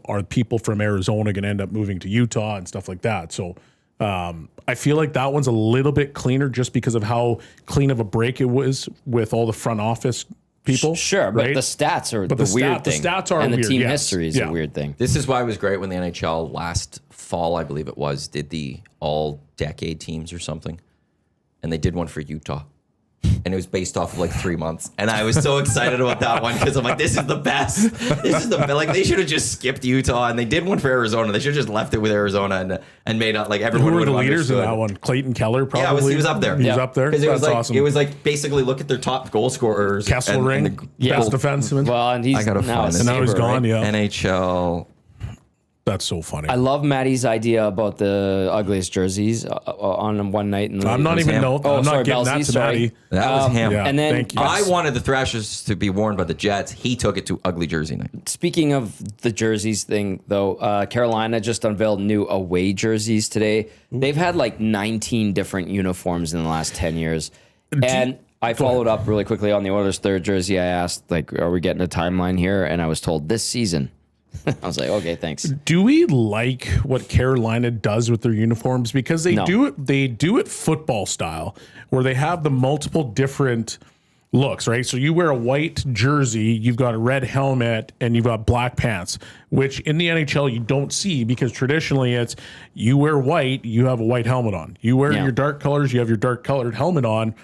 are people from Arizona going to end up moving to Utah and stuff like that? So I feel like that one's a little bit cleaner just because of how clean of a break it was with all the front office people. Sure, but right? the stats are But the weird thing. The stats are and weird, the team yes. history is a weird thing. This is why it was great when the NHL last fall, I believe it was, did the all-decade teams or something. And they did one for Utah. and it was based off of like 3 months. And I was so excited about that one because I'm like, this is the best. This is the best. Like, they should have just skipped Utah, and they did one for Arizona. They should have just left it with Arizona and made it like everyone Who were would the have leaders in understood. that one? Clayton Keller, probably. Yeah, he was up there. He was up there. Because That's awesome. It was like basically look at their top goal scorers. Kesselring, best defenseman. Well, and he's I gotta now, find a it. And now he's Sabre, gone. right? Yeah, NHL. that's so funny. I love Maddie's idea about the ugliest jerseys on one night. In the I'm not even him. know. Oh, I'm sorry, not getting that Belsey, to sorry. Maddie. That was him. Yeah, And then thank you. I wanted the Thrashers to be worn by the Jets. He took it to ugly jersey night. Speaking of the jerseys thing, though, Carolina just unveiled new away jerseys today. They've had like 19 different uniforms in the last 10 years. And I followed up really quickly on the Oilers' third jersey. I asked, like, are we getting a timeline here? And I was told this season. I was like, okay, thanks. Do we like what Carolina does with their uniforms? Because they No. do it football style, where they have the multiple different looks, right? So you wear a white jersey, you've got a red helmet, and you've got black pants, which in the NHL you don't see, because traditionally it's you wear white, you have a white helmet on. You wear Yeah. your dark colors, you have your dark colored helmet on.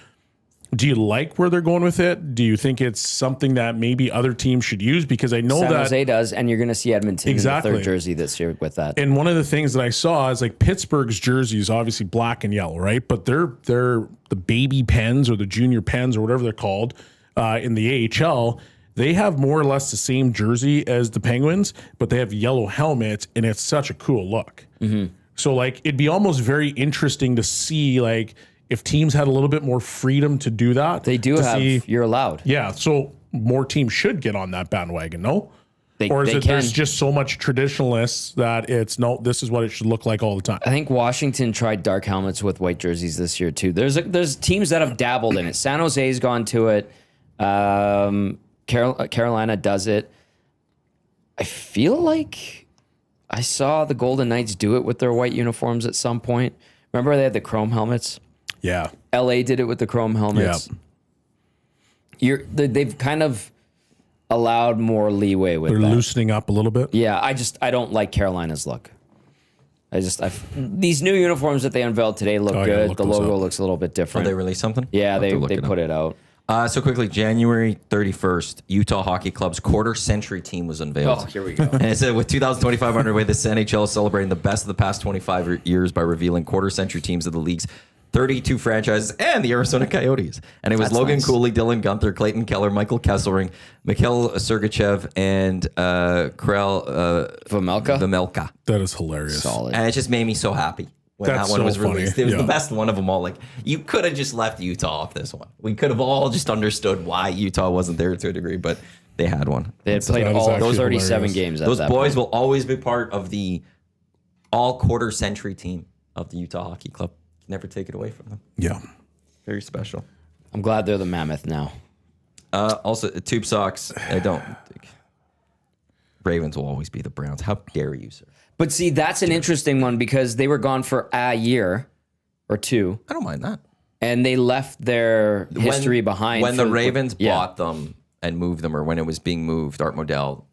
Do you like where they're going with it? Do you think it's something that maybe other teams should use? Because I know San that Jose does, and you're going to see Edmonton Exactly. in the third jersey this year with that. And one of the things that I saw is like Pittsburgh's jersey is obviously black and yellow, right? But they're the baby Pens or the junior Pens or whatever they're called in the AHL. They have more or less the same jersey as the Penguins, but they have yellow helmets, and it's such a cool look. Mm-hmm. So like it'd be almost very interesting to see like if teams had a little bit more freedom to do that. They do to have, see- you're allowed. yeah. So more teams should get on that bandwagon, no? They, Or is they it can. there's just so much traditionalists that it's no, this is what it should look like all the time? I think Washington tried dark helmets with white jerseys this year too. There's teams that have dabbled in it. San Jose's gone to it. Carolina does it. I feel like I saw the Golden Knights do it with their white uniforms at some point. Remember they had the chrome helmets? Yeah. LA did it with the chrome helmets. They've kind of allowed more leeway with They're that. loosening up a little bit. Yeah, I don't like Carolina's look. These new uniforms that they unveiled today look Oh, I gotta good. look The those logo up. looks a little bit Did different. they release something? Yeah, I'll have they to look it put up. it out. So quickly, January 31st, Utah Hockey Club's quarter-century team was unveiled. Oh, here we go. And it said, with 2025 underway, this NHL is celebrating the best of the past 25 years by revealing quarter-century teams of the league's 32 franchises and the Arizona Coyotes. And it was That's Logan nice. Cooley, Dylan Gunther, Clayton Keller, Michael Kesselring, Mikhail Sergachev, and Karel Vejmelka? That is hilarious. Solid. And it just made me so happy when That's that one so was funny. released. It was Yeah. the best one of them all. Like, you could have just left Utah off this one. We could have all just understood why Utah wasn't there to a degree, but they had one. They had played that is all actually those already 7 hilarious. games. At Those that boys point. will always be part of the all quarter century team of the Utah Hockey Club. Never take it away from them. Yeah. Very special. I'm glad they're the Mammoth now. Also, Tube Socks. I don't think Ravens will always be the Browns. How dare you, sir? But see, that's an interesting one because they were gone for a year or two, I don't mind that. and they left their history behind. When the for- Ravens yeah. bought them and moved them, or when it was being moved, Art Modell,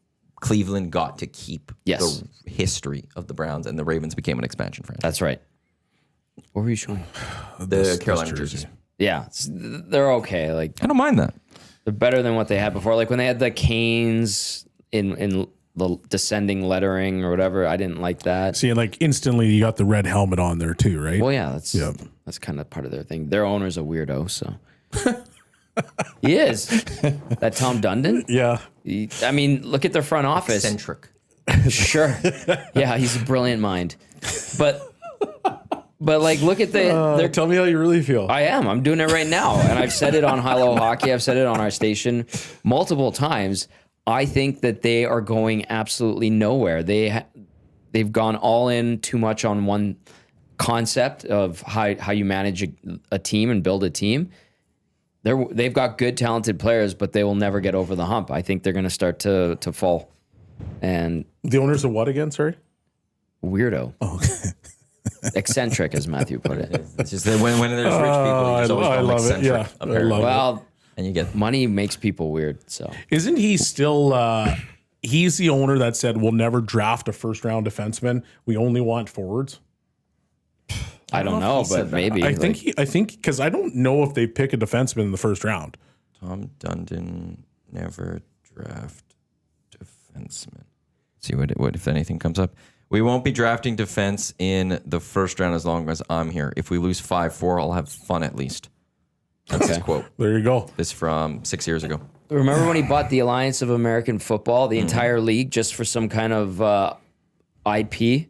Cleveland got to keep Yes. the history of the Browns, and the Ravens became an expansion franchise. That's right. What were you showing? The Carolina jersey. Yeah, they're okay. Like I don't mind that. they're better than what they had before. Like when they had the Canes in the descending lettering or whatever, I didn't like that. See, like instantly you got the red helmet on there too, right? Well, yeah, that's kind of part of their thing. Their owner's a weirdo, so he is. That Tom Dundon. Yeah. I mean, look at their front office. Eccentric. Sure. Yeah, he's a brilliant mind. But like, look at the. Tell me how you really feel. I am. I'm doing it right now, and I've said it on High Low Hockey. I've said it on our station multiple times. I think that they are going absolutely nowhere. They've gone all in too much on one concept of how you manage a team and build a team. They've got good, talented players, but they will never get over the hump. I think they're going to start to fall. And The owners of what again? Sorry. weirdo. Oh, okay. Eccentric, as Matthew put it. It's just that when there's rich people, you just always I call them love it. eccentric. Yeah, I apparently. love it. Well, And you get money makes people weird. So Isn't he still? He's the owner that said we'll never draft a first round defenseman. We only want forwards. I don't know know, if he said but that. maybe. I think because I don't know if they pick a defenseman in the first round. Tom Dundon never draft defenseman. See what if anything comes up. We won't be drafting defense in the first round as long as I'm here. If we lose 5-4, I'll have fun at least. That's his quote. There you go. This from 6 years ago. Remember when he bought the Alliance of American Football, the entire league, just for some kind of IP?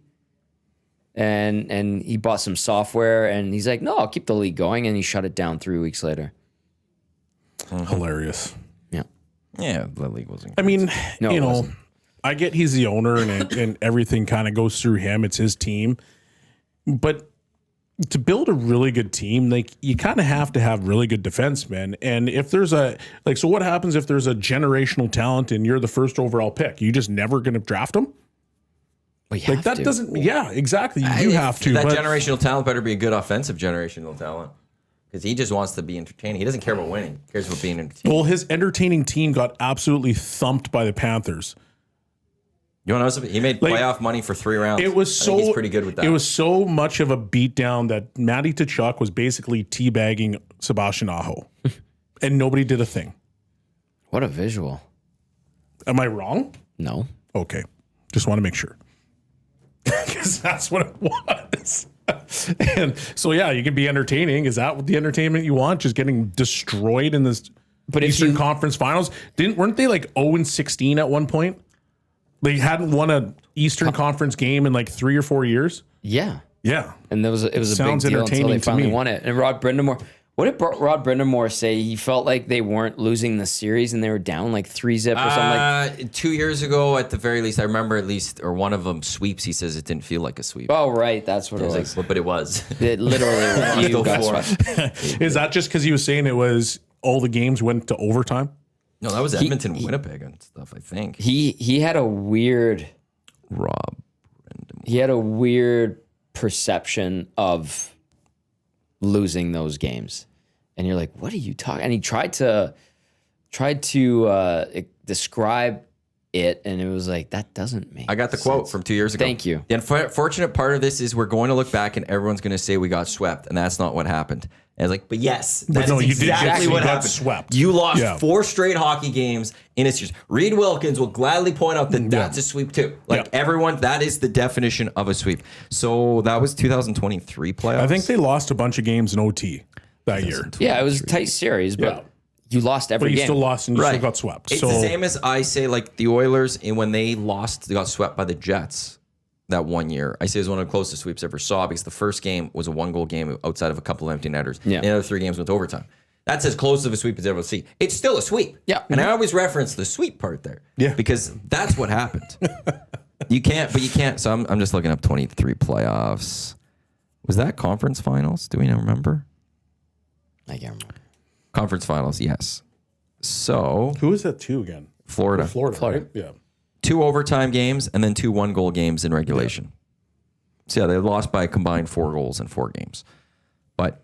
And he bought some software, and he's like, no, I'll keep the league going, and he shut it down 3 weeks later. Hilarious. Yeah. Yeah, the league wasn't. I mean, No, it you know, wasn't. I get he's the owner and everything kind of goes through him. It's his team. But to build a really good team, like you kind of have to have really good defensemen. And if there's so what happens if there's a generational talent and you're the first overall pick? You just never going to draft them? Well, you Like that have to. doesn't, yeah, exactly. You do have to. That but generational talent better be a good offensive generational talent. Because he just wants to be entertaining. He doesn't care about winning. He cares about being entertaining. well, his entertaining team got absolutely thumped by the Panthers. You want to know something? He made playoff money for 3 rounds. It was I think so he's pretty good with that. It was so much of a beatdown that Matty Tkachuk was basically teabagging Sebastian Aho, and nobody did a thing. What a visual. Am I wrong? No. Okay, just want to make sure because that's what it was. And so yeah, you can be entertaining. Is that what the entertainment you want? Just getting destroyed in this But if Eastern you- Conference Finals? Weren't they like 0-16 at one point? They hadn't won a Eastern Conference game in like 3 or 4 years. Yeah. Yeah. And it was a big Sounds deal until entertaining they to finally me. won it. And Rod Brindamore, what did Rod Brindamore say? He felt like they weren't losing the series and they were down like 3-0 or something. Like, 2 years ago, at the very least, I remember or one of them sweeps. He says it didn't feel like a sweep. oh, right. That's what it It was. was but it was. It literally, you Still got four. swept. Is that just because he was saying it was all the games went to overtime? No, that was Edmonton, Winnipeg, and stuff. I think. He had a weird Rob. he had a weird perception of losing those games, and you're like, what are you talking? And he tried to describe it, and it was like, that doesn't make I got the quote from 2 years ago. Thank you. The unfortunate part of this is we're going to look back and everyone's going to say we got swept, and that's not what happened. And I was like, but yes, that's no, you did exactly get- what you got happened. swept. You lost Yeah. 4 straight hockey games in a series. Reed Wilkins will gladly point out that that's a sweep too. Like everyone, that is the definition of a sweep. So that was 2023 playoffs. I think they lost a bunch of games in OT that year. Yeah, it was a tight series, but Yeah. you lost every But you game. still lost and you Right. still got swept. It's so the same as I say, like the Oilers, and when they lost, they got swept by the Jets that 1 year. I say it was one of the closest sweeps I ever saw because the first game was a 1-goal game outside of a couple of empty netters. Yeah. The other 3 games went to overtime. That's as close of a sweep as ever see. It's still a sweep. Yeah. And I always reference the sweep part there. Yeah. Because that's what happened. You can't. So I'm just looking up 23 playoffs. Was that conference finals? Do we remember? I can't remember. Conference finals, yes. So who is that two again? Florida. Florida. Right? Yeah. 2 overtime games and then 2 1-goal games in regulation. So yeah, they lost by a combined 4 goals in 4 games. But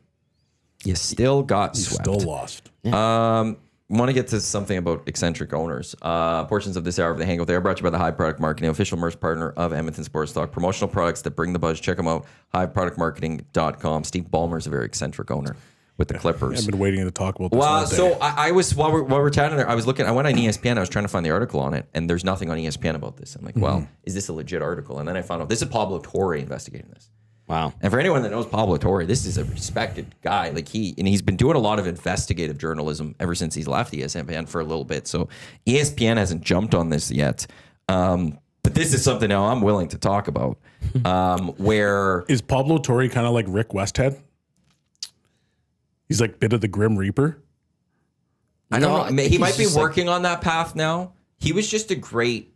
you still got swept. Still lost. Want to get to something about eccentric owners. Portions of this hour of the Hangout, they are brought to you by the Hive Product Marketing, official merch partner of Edmonton Sports Talk. Promotional products that bring the buzz. Check them out. HiveProductMarketing.com. Steve Ballmer's a very eccentric owner with the Clippers. I've been waiting to talk about this. Well, all day. so I was while we're chatting there, I was looking. I went on ESPN. I was trying to find the article on it, and there's nothing on ESPN about this. I'm like, well, is this a legit article? And then I found out this is Pablo Torre investigating this. Wow. And for anyone that knows Pablo Torre, this is a respected guy. Like he's been doing a lot of investigative journalism ever since he's left ESPN for a little bit. So ESPN hasn't jumped on this yet. But this is something now I'm willing to talk about. Where is Pablo Torre kind of like Rick Westhead? He's like bit of the Grim Reaper. I don't No, I know. think He he's might be just like- working on that path now. He was just a great,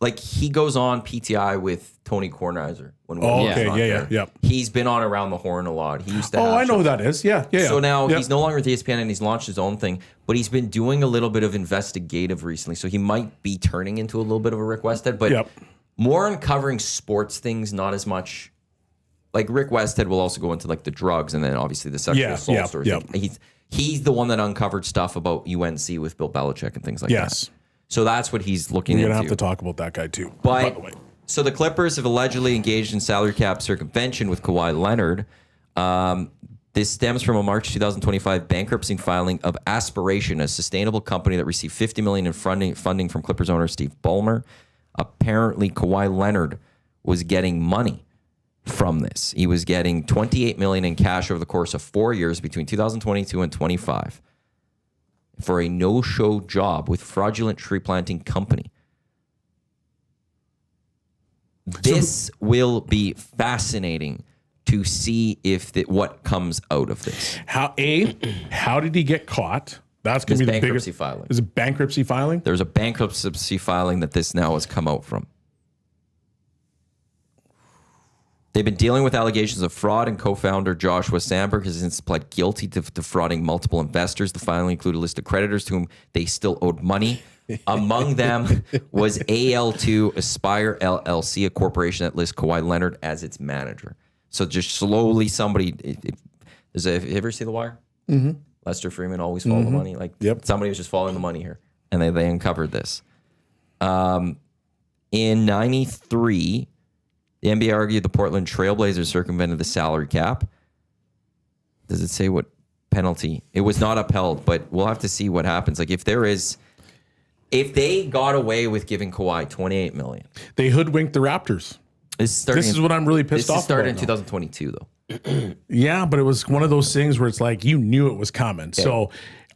like he goes on PTI with Tony Kornheiser. When Oh, Williams okay. was Yeah, there. yeah. He's been on Around the Horn a lot. He used to. Oh, have I know who shows. that is. Yeah, yeah. So now yeah. he's no longer with ESPN and he's launched his own thing, but he's been doing a little bit of investigative recently. So he might be turning into a little bit of a Rick Westhead, but Yep. more uncovering sports things, not as much. Like Rick Westhead will also go into like the drugs and then obviously the sexual assault yeah, stories. yeah. Like, he's the one that uncovered stuff about UNC with Bill Belichick and things like Yes. that. So that's what he's looking We're into. gonna have to talk about that guy too. By the But way, So the Clippers have allegedly engaged in salary cap circumvention with Kawhi Leonard. This stems from a March 2025 bankruptcy filing of Aspiration, a sustainable company that received $50 million in funding from Clippers owner Steve Ballmer. Apparently, Kawhi Leonard was getting money from this. He was getting $28 million in cash over the course of 4 years between 2022 and 25 for a no-show job with fraudulent tree planting company. This will be fascinating to see what comes out of this. How did he get caught? That's going to be the bankruptcy biggest filing. Is it bankruptcy filing? There's a bankruptcy filing that this now has come out from. They've been dealing with allegations of fraud, and co-founder Joshua Sandberg has since pled guilty to defrauding multiple investors. The filing included a list of creditors to whom they still owed money. Among them was AL2 Aspire LLC, a corporation that lists Kawhi Leonard as its manager. So just slowly somebody, have you ever see The Wire? Mm-hmm. Lester Freeman always follow the money. Somebody was just following the money here, and they uncovered this. In 93, the NBA argued the Portland Trailblazers circumvented the salary cap. Does it say what penalty? It was not upheld, but we'll have to see what happens. Like if they got away with giving Kawhi $28 million. They hoodwinked the Raptors. This is what I'm really pissed off about. This started in 2022, though. Yeah, but it was one of those things where it's like you knew it was coming. Yeah. So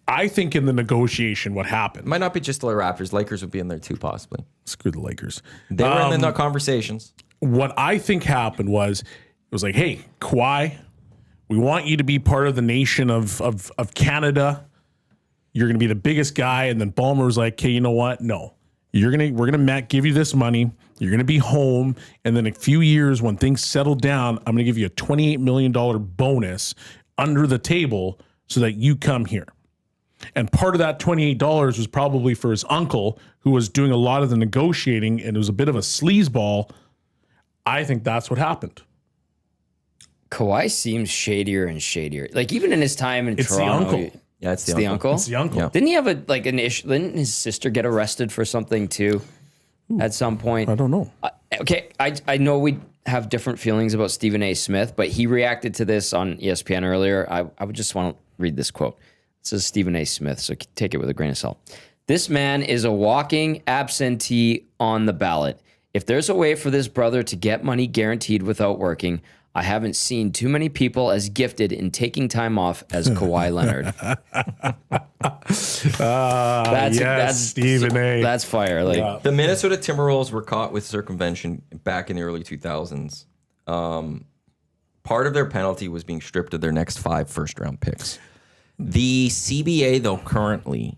I think in the negotiation, what happened... It might not be just the Raptors. Lakers would be in there too, possibly. Screw the Lakers. They were in the conversations. What I think happened was, it was like, hey, Kawhi, we want you to be part of the nation of Canada. You're going to be the biggest guy. And then Ballmer was like, hey, you know what? No. We're gonna give you this money. You're gonna be home, and then a few years when things settle down, I'm gonna give you a $28 million bonus under the table so that you come here. And part of that $28 was probably for his uncle, who was doing a lot of the negotiating, and it was a bit of a sleazeball. I think that's what happened. Kawhi seems shadier and shadier. Like even in his time in Toronto. The uncle. Yeah, it's the uncle. It's the uncle. Yeah. Didn't he have an issue? Didn't his sister get arrested for something too at some point? I don't know. Okay, I know we have different feelings about Stephen A. Smith, but he reacted to this on ESPN earlier. I would just want to read this quote. This is Stephen A. Smith, so take it with a grain of salt. This man is a walking absentee on the ballot. If there's a way for this brother to get money guaranteed without working, I haven't seen too many people as gifted in taking time off as Kawhi Leonard. That's Stephen A. That's fire. Like the Minnesota Timberwolves were caught with circumvention back in the early 2000s. Part of their penalty was being stripped of their next 5 first-round picks. The CBA, though, currently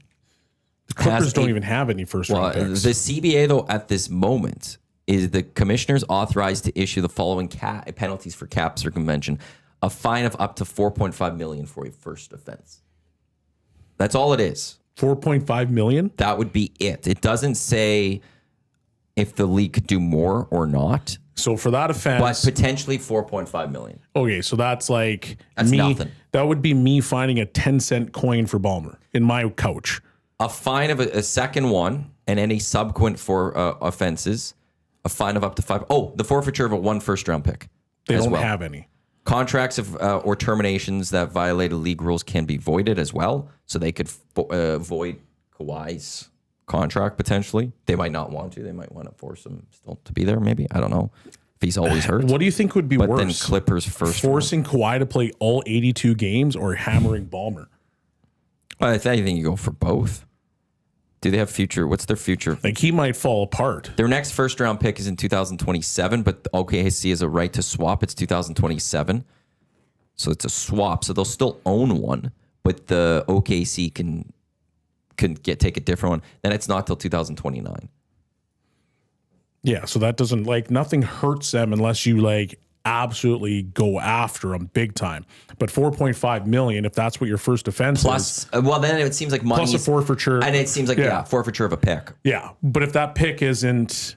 the Clippers don't even have any first-round picks. The CBA, though, at this moment, is the commissioners authorized to issue the following penalties for cap circumvention: a fine of up to $4.5 million for a first offense. That's all it is. $4.5 million? That would be it. It doesn't say if the league could do more or not. So for that offense, but potentially $4.5 million. Okay, so that's like nothing. That would be me finding a 10-cent coin for Ballmer in my couch. A fine of a second one and any subsequent for offenses. A fine of up to 5. Oh, the forfeiture of one first-round pick. They don't have any. Contracts or terminations that violated league rules can be voided as well. So they could void Kawhi's contract potentially. They might not want to. They might want to force him still to be there. Maybe, I don't know. If he's always hurt. What do you think would be worse? Then Clippers first. Forcing Kawhi to play all 82 games or hammering Ballmer? I think you go for both. Do they have future? What's their future? Like he might fall apart. Their next first round pick is in 2027, but OKC has a right to swap. It's 2027. So it's a swap. So they'll still own one, but the OKC can take a different one. Then it's not till 2029. Yeah, so that doesn't nothing hurts them unless you absolutely go after them big time. But $4.5 million, if that's what your first offense is. Well, then it seems like money. Plus a forfeiture. And it seems like, forfeiture of a pick. Yeah, but if that pick isn't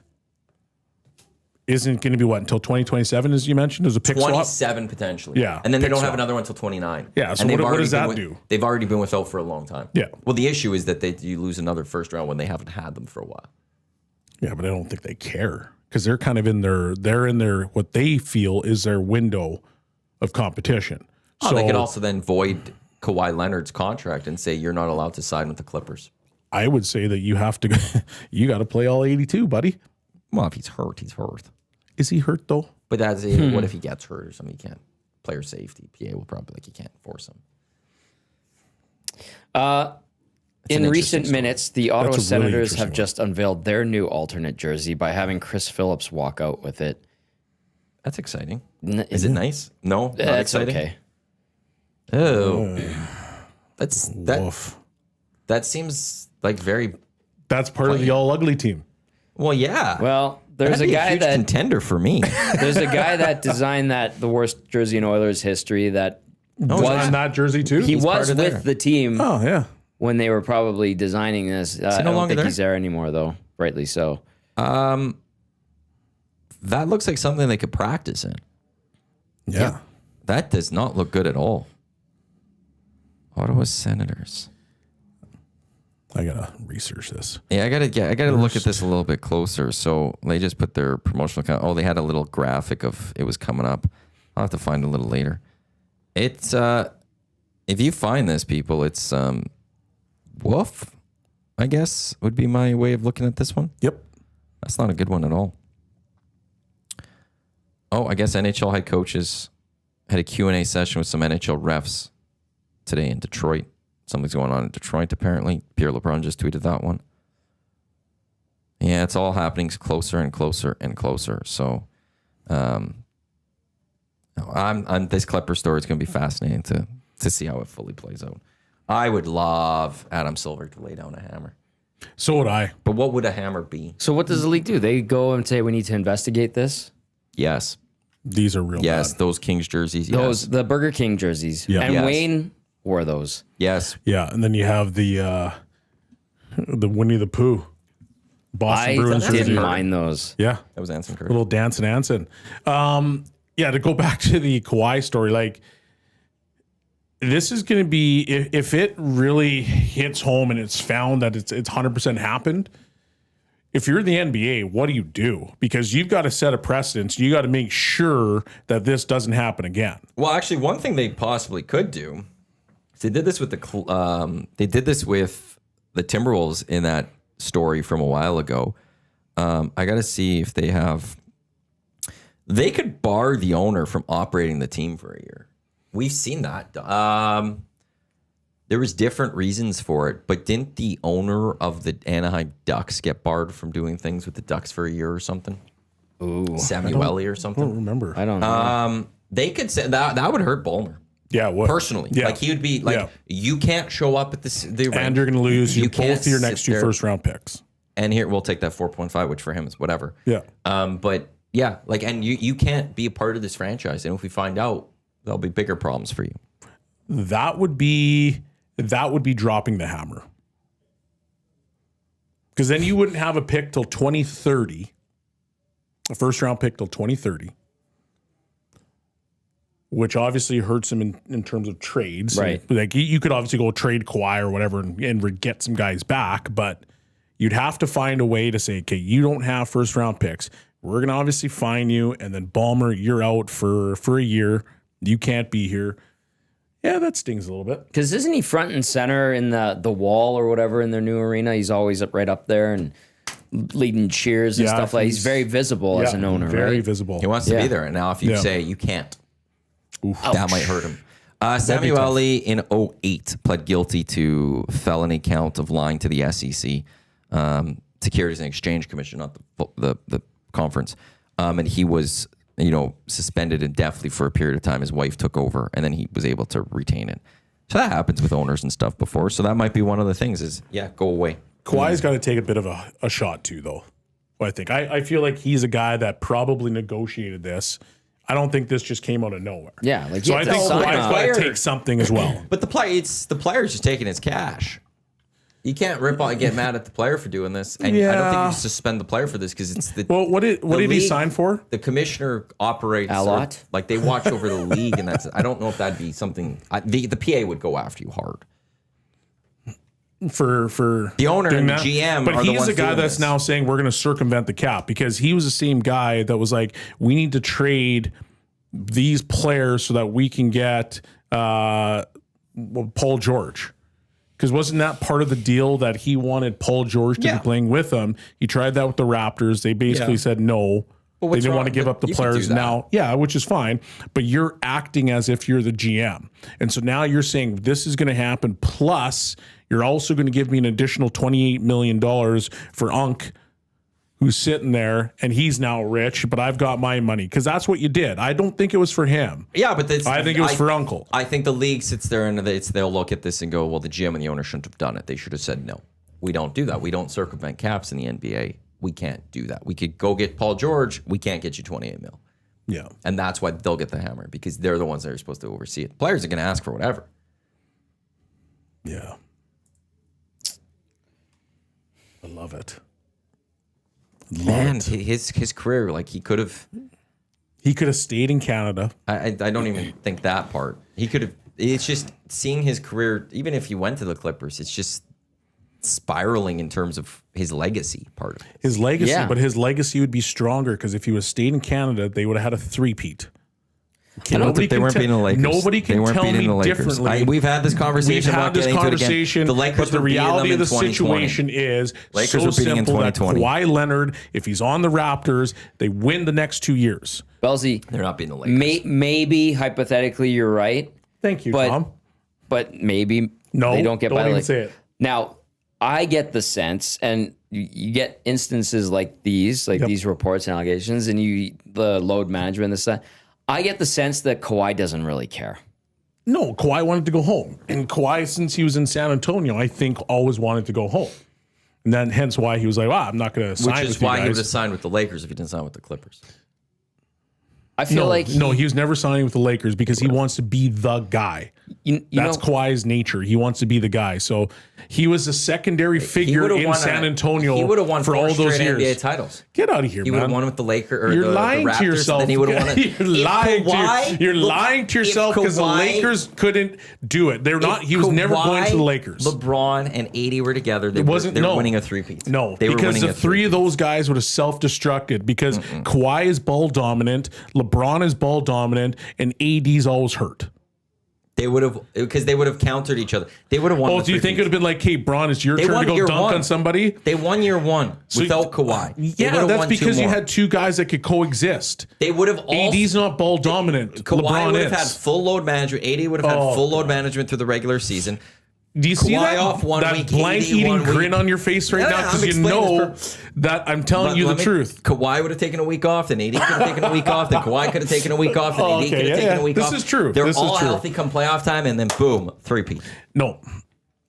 going to be what, until 2027, as you mentioned, as a pick 27 swap? potentially. Yeah. And then they don't have another one until 29. Yeah, so what does that do? They've already been without for a long time. Yeah. Well, the issue is that you lose another first round when they haven't had them for a while. Yeah, but I don't think they care. because they're kind of in their what they feel is their window of competition. Oh, they could also then void Kawhi Leonard's contract and say you're not allowed to sign with the Clippers. I would say that you have to, you got to play all 82, buddy. Well, if he's hurt, he's hurt. Is he hurt though? But that's what if he gets hurt or something? You can't. Player safety. PA will probably you can't force him. In recent minutes, the Ottawa That's a really Senators interesting have one. just unveiled their new alternate jersey by having Chris Phillips walk out with it. That's exciting. Is Is it nice? No, not That's exciting. okay. Oh, that. Woof. That seems like very That's part of the all ugly team. well. Yeah. Well, there's That'd a be guy huge that contender for me. there's a guy that designed the worst jersey in Oilers history that Was that jersey too? he part was of with there. the team Oh yeah. when they were probably designing this. I no don't longer think there? he's there anymore, though. Rightly so. That looks like something they could practice in. Yeah. That does not look good at all. Ottawa Senators. I gotta research this. Yeah, I gotta look at this a little bit closer. So they just put their promotional account. Oh, they had a little graphic of it was coming up. I'll have to find a little later. It's if you find this, people, it's woof. I guess would be my way of looking at this one. Yep. That's not a good one at all. Oh, I guess NHL head coaches had a Q&A session with some NHL refs today in Detroit. Something's going on in Detroit, apparently. Pierre LeBrun just tweeted that one. Yeah, it's all happening closer and closer and closer. So, this Clipper story is going to be fascinating to see how it fully plays out. I would love Adam Silver to lay down a hammer. So would I. But what would a hammer be? So what does the league do? They go and say we need to investigate this. Yes. These are real Yes, bad. those Kings jerseys. Those the Burger King jerseys. Yeah. And Yes. Wayne wore those. Yes. Yeah, and then you have the Winnie the Pooh. Boston I Bruins didn't jersey. mind those. Yeah. That was Anson Curry. Little dance and Anson. Yeah, to go back to the Kawhi story, like this is going to be if it really hits home and it's found that it's 100% happened. If you're in the NBA, what do you do? Because you've got to set a precedence. You got to make sure that this doesn't happen again. Well, actually, one thing they possibly could do. They did this with the Timberwolves in that story from a while ago. I got to see if they have. They could bar the owner from operating the team for a year. We've seen that. There was different reasons for it, but didn't the owner of the Anaheim Ducks get barred from doing things with the Ducks for a year or something? Ooh. Samueli or I don't something. remember. I don't know. They could say that would hurt Ballmer. Yeah, what? Personally, Yeah. like he would be like, Yeah. you can't show up at the rink. And you're going to lose You can't both your sit next two there. first round picks. And here we'll take that 4.5, which for him is whatever. Yeah. But yeah, like, and you can't be a part of this franchise. And if we find out, there'll be bigger problems for you. That would be dropping the hammer. Because then you wouldn't have a pick till 2030, a first round pick till 2030, which obviously hurts him in terms of trades. Right. Like you could obviously go trade Kawhi or whatever and get some guys back, but you'd have to find a way to say, okay, you don't have first round picks. We're going to obviously fine you, and then Ballmer, you're out for a year. You can't be here. Yeah, that stings a little bit. Because isn't he front and center in the wall or whatever in their new arena? He's always up right up there and leading cheers and Yeah, stuff like. He's very visible as an owner, very right? visible. He wants to Yeah. be there. And now if you Yeah. say you can't, that might hurt him. Samueli in 2008 pled guilty to felony count of lying to the SEC, Securities and Exchange Commission, not the conference. And he was, suspended indefinitely for a period of time. His wife took over, and then he was able to retain it. So that happens with owners and stuff before. So that might be one of the things is, go away. Kawhi's got to take a bit of a shot too, though. I think I feel like he's a guy that probably negotiated this. I don't think this just came out of nowhere. Yeah, like So you I have to think sign Kawhi's off. got to take something as well. But the player's just taking his cash. You can't get mad at the player for doing this, and I don't think Yeah. you suspend the player for this because it's the Well, what did he league- sign for? the commissioner operates A lot? like they watch over the league, and that's I don't know if that'd be something the PA would go after you hard. for The owner doing and the that. GM But are the he's ones the guy doing that's this. now saying we're going to circumvent the cap, because he was the same guy that was like, we need to trade these players so that we can get Paul George. Because wasn't that part of the deal that he wanted Paul George to Yeah. be playing with him? He tried that with the Raptors. They basically said no. They what's didn't want to wrong? give But up the you could do players that. now. Yeah, which is fine. But you're acting as if you're the GM. And so now you're saying this is going to happen. Plus, you're also going to give me an additional $28 million for Unk, who's sitting there, and he's now rich, but I've got my money. Because that's what you did. I don't think it was for him. Yeah, but I think it was for Uncle. I think the league sits there and they'll look at this and go, well, the GM and the owner shouldn't have done it. They should have said, no, we don't do that. We don't circumvent caps in the NBA. We can't do that. We could go get Paul George. We can't get you 28 mil. Yeah. And that's why they'll get the hammer, because they're the ones that are supposed to oversee it. Players are going to ask for whatever. Yeah. I love it. Man, his career, like he could have. He could have stayed in Canada. I don't even think that part. He could have. It's just seeing his career. Even if he went to the Clippers, it's just spiraling in terms of his legacy part of it. His legacy, Yeah. but his legacy would be stronger because if he would have stayed in Canada, they would have had a three-peat. They weren't beating the Lakers. Nobody They can weren't tell beating me the Lakers. differently. We've had this conversation. We've had this conversation, The Lakers but the were beating them reality in of the 2020. situation is Lakers so were beating in simple that 2020. Kawhi Leonard, if he's on the Raptors, they win the next 2 years. Belsey, They're not beating the Lakers. maybe hypothetically you're right, Thank you, but Tom. but maybe No, they don't get don't by. even Like, say it. Now, I get the sense, and you get instances like these, these reports and allegations, and the load management, this that. I get the sense that Kawhi doesn't really care. No, Kawhi wanted to go home. And Kawhi, since he was in San Antonio, I think always wanted to go home. And then hence why he was like, I'm not going to sign Which with is you why he would guys. have signed with the Lakers if he didn't sign with the Clippers. I feel like he was never signing with the Lakers because he wants to be the guy. That's Kawhi's nature. He wants to be the guy. So he was a secondary figure in San Antonio He would have won for all those years. NBA titles. Get out of here, He would man. have won with the Lakers or You're the lying Raptors, to yourself. And then he would have won it. You're lying to yourself because the Lakers couldn't do it. They're not. He was never going to the Lakers. LeBron and AD were together. They were winning a three-peat. No, they were because winning the three of those guys would have self-destructed because Kawhi is ball dominant, LeBron is ball dominant, and AD's always hurt. They would have, because they would have countered each other. They would have won. Oh, do you think it would have been like, hey, Bron, it's your turn to won go year dunk one. on somebody? They won year one without Kawhi. They Yeah, would have that's won two because you more. had two guys that could coexist. They would have all. AD's not ball dominant. Kawhi LeBron would have is. had full load management. AD would have had full load management through the regular season. Do you see Kawhi that, off one that week, blank AD eating 1 week. grin on your face right Yeah, now I'm because you explaining know this that I'm telling But you the let me- truth. Kawhi would have taken a week off, then AD could have taken a week off, then Kawhi could have taken a week off, then Oh, AD okay, could have yeah, taken yeah. a week This off. is true. They're This is all true. healthy come playoff time, and then boom, three-peat. No,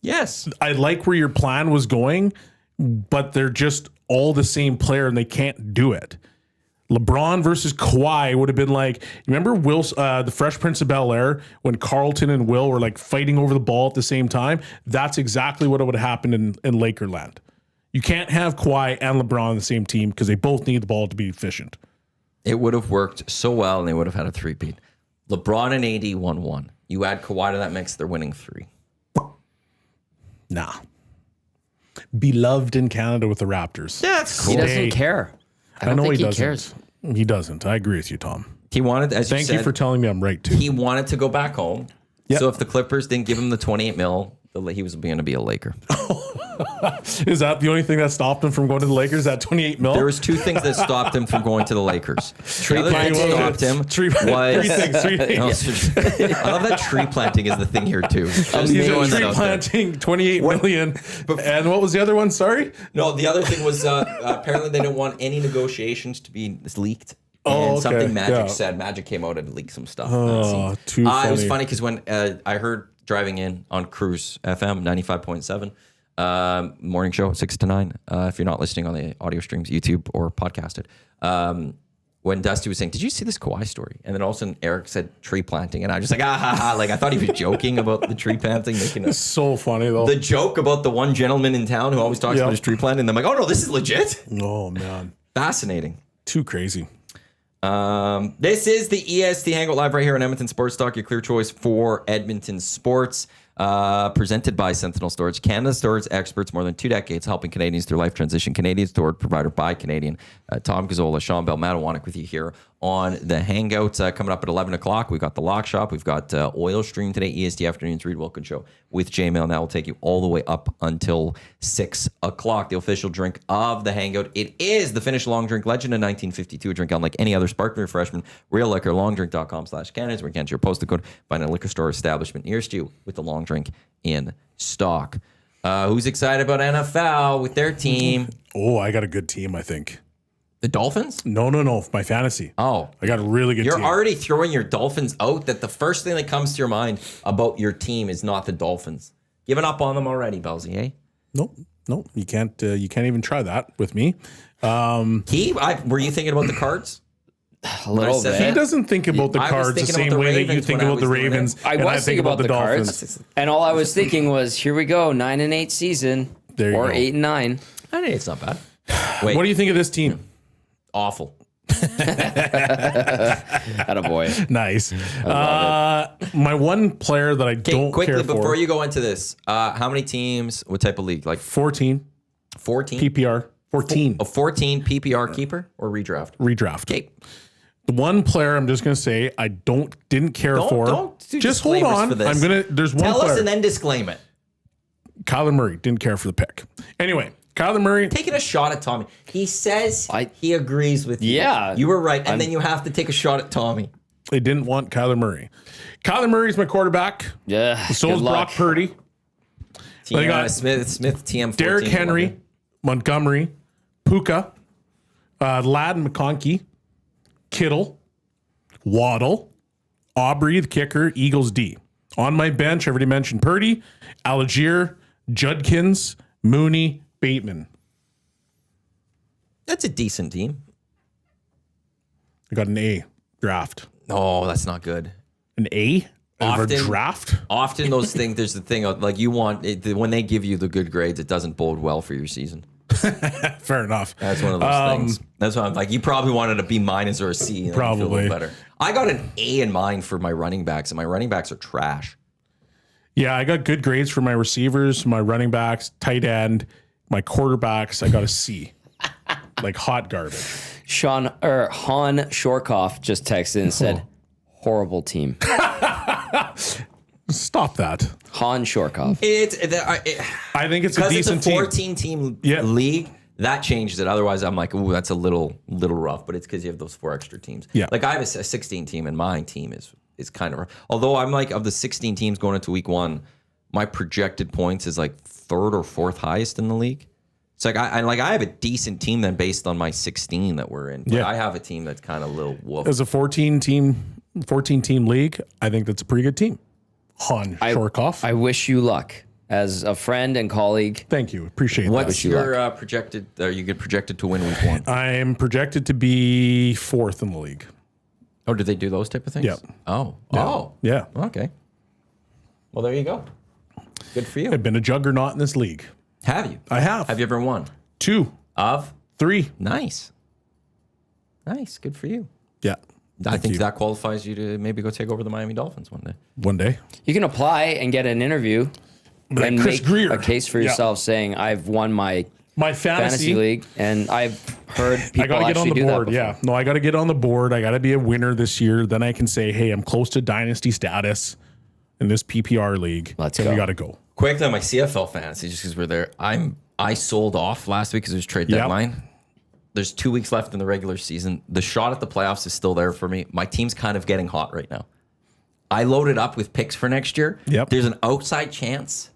Yes. I like where your plan was going, but they're just all the same player and they can't do it. LeBron versus Kawhi would have been like, remember the Fresh Prince of Bel-Air when Carlton and Will were like fighting over the ball at the same time? That's exactly what would have happened in Lakerland. You can't have Kawhi and LeBron on the same team because they both need the ball to be efficient. It would have worked so well, and they would have had a three-peat. LeBron and AD won one. You add Kawhi to that mix, they're winning three. Nah. Beloved in Canada with the Raptors. Yeah, that's he cool. doesn't care. I don't know think he he doesn't. cares. He doesn't. I agree with you, Tom. He wanted, as Thank you you said, for telling me I'm right too. he wanted to go back home. Yep. So if the Clippers didn't give him the 28 mil, he was going to be a Laker. Is that the only thing that stopped him from going to the Lakers? That 28 mil? There was two things that stopped him from going to the Lakers. The other thing that stopped him Three was... things. I love that tree planting is the thing here too. He's Just a throwing that tree out there. planting, 28 million. And what was the other one? Sorry? No, the other thing was apparently they didn't want any negotiations to be leaked. And Oh, okay. something Magic Yeah. said. Magic came out and leaked some stuff. Oh, too It was funny. funny because when I heard driving in on Cruise FM 95.7 morning show 6 to 9. If you're not listening on the audio streams, YouTube or podcasted, when Dusty was saying, "Did you see this Kawhi story?" And then all of a sudden Eric said tree planting, and I was just like, ah ha ha! Like I thought he was joking about the tree planting, making a So funny, though. the joke about the one gentleman in town who always talks Yeah. about his tree planting. And I'm like, oh no, this is legit. Oh, man. Fascinating. Too crazy. This is the EST Hangout live right here on Edmonton Sports Talk, your clear choice for Edmonton sports. presented by Sentinel Storage, Canada's storage experts, more than 2 decades, helping Canadians through life transition. Canadian storage provider by Canadian. Tom Gazzola, Shawn Belle, Matt Iwanyk with you here on the Hangout. Coming up at 11 o'clock, we've got the Lock Shop. We've got Oil Stream today, EST Afternoons, Reed Wilkins Show with J-Mail. Now we'll take you all the way up until 6 o'clock. The official drink of the Hangout. It is the Finnish long drink legend in 1952. A drink unlike any other sparkling refreshment. Real liquor, longdrink.com/Canada. Where you can enter your postal code. Find a liquor store establishment nearest you with the long drink in stock. Who's excited about NFL with their team? Oh, I got a good team, I think. The Dolphins? No. My fantasy. Oh. I got a really good You're team. already throwing your Dolphins out, that the first thing that comes to your mind about your team is not the Dolphins. Giving up on them already, Belsey, eh? No. You can't even try that with me. Were you thinking about the Cards? A little said bit. He doesn't think about the I was Cards the thinking same about the way that you Ravens think when I about the was doing Ravens. it. I and was think thinking about the Dolphins. Cards, and all I was thinking was, here we go, 9-8 season, There you or go. 8-9. I think it's not bad. Wait, What do you think of this team? awful. Attaboy. Nice. My one player that I don't Quickly, care for. before you go into this, how many teams, what type of league? Like 14 14? PPR. 14 A 14 PPR keeper or redraft? redraft. Okay. The one player I'm just gonna say I didn't care for. Don't do just hold disclaimers on. for this. I'm gonna. There's one Tell player. us and then disclaim it. Kyler Murray didn't care for the pick. Anyway, Kyler Murray. Taking a shot at Tommy. He says I- he agrees with you. Yeah. You were right. And then you have to take a shot at Tommy. They didn't want Kyler Murray. Kyler Murray's my quarterback. Yeah. So good is luck. Brock Purdy. They got Smith TM 14. Derrick Henry, Montgomery, Puka, Ladd McConkey, Kittle, Waddle, Aubrey, the kicker, Eagles D. On my bench, I already mentioned Purdy, Algier, Judkins, Mooney, Bateman. That's a decent team. I got an A draft. No, that's not good. An A over Often- draft? Often those things, there's the thing of like you want it, when they give you the good grades, it doesn't bode well for your season. Fair enough. That's one of those things. That's why I'm like, you probably wanted a B- or a C. And then you feel a Probably. little better. I got an A in mine for my running backs, and my running backs are trash. Yeah, I got good grades for my receivers, my running backs, tight end, my quarterbacks. I got a C. Like hot garbage. Han Shorkoff just texted and said, horrible team. Stop that. Han Shorkoff. I think it's a Because it's a decent team. 14 team Yeah. league, that changes it. Otherwise, I'm like, ooh, that's a little rough. But it's because you have those 4 extra teams. Yeah. Like I have a 16 team, and my team is kind of rough. Although I'm like, of the 16 teams going into week 1, my projected points is like 3rd or 4th highest in the league. It's like I have a decent team then based on my 16 that we're in. But Yeah. I have a team that's kind of a little woof. As a 14 team league, I think that's a pretty good team. Han Shorkoff. I wish you luck as a friend and colleague. Thank you. Appreciate What's that. your projected? Are you get projected to win week 1? I'm projected to be 4th in the league. Oh, do they do those type of things? Yep. Oh. Yeah. Okay. Well, there you go. Good for you. I've been a juggernaut in this league. Have you? I have. Have you ever won? 2, Of? 3. Nice. Nice. Good for you. Yeah. I think you. that qualifies you to maybe go take over the Miami Dolphins one day. One day. You can apply and get an interview and Chris make Greer. a case for Yeah. yourself saying, I've won my My fantasy league, and I've heard I people got to get on actually the do that board. before. Yeah. No, I got to get on the board. I got to be a winner this year. Then I can say, hey, I'm close to dynasty status in this PPR league. Let's and go. we got to go. Quick on my CFL fantasy, just because we're there. I sold off last week because it was trade Yep. deadline. There's 2 weeks left in the regular season. The shot at the playoffs is still there for me. My team's kind of getting hot right now. I loaded up with picks for next year. Yep. There's an outside chance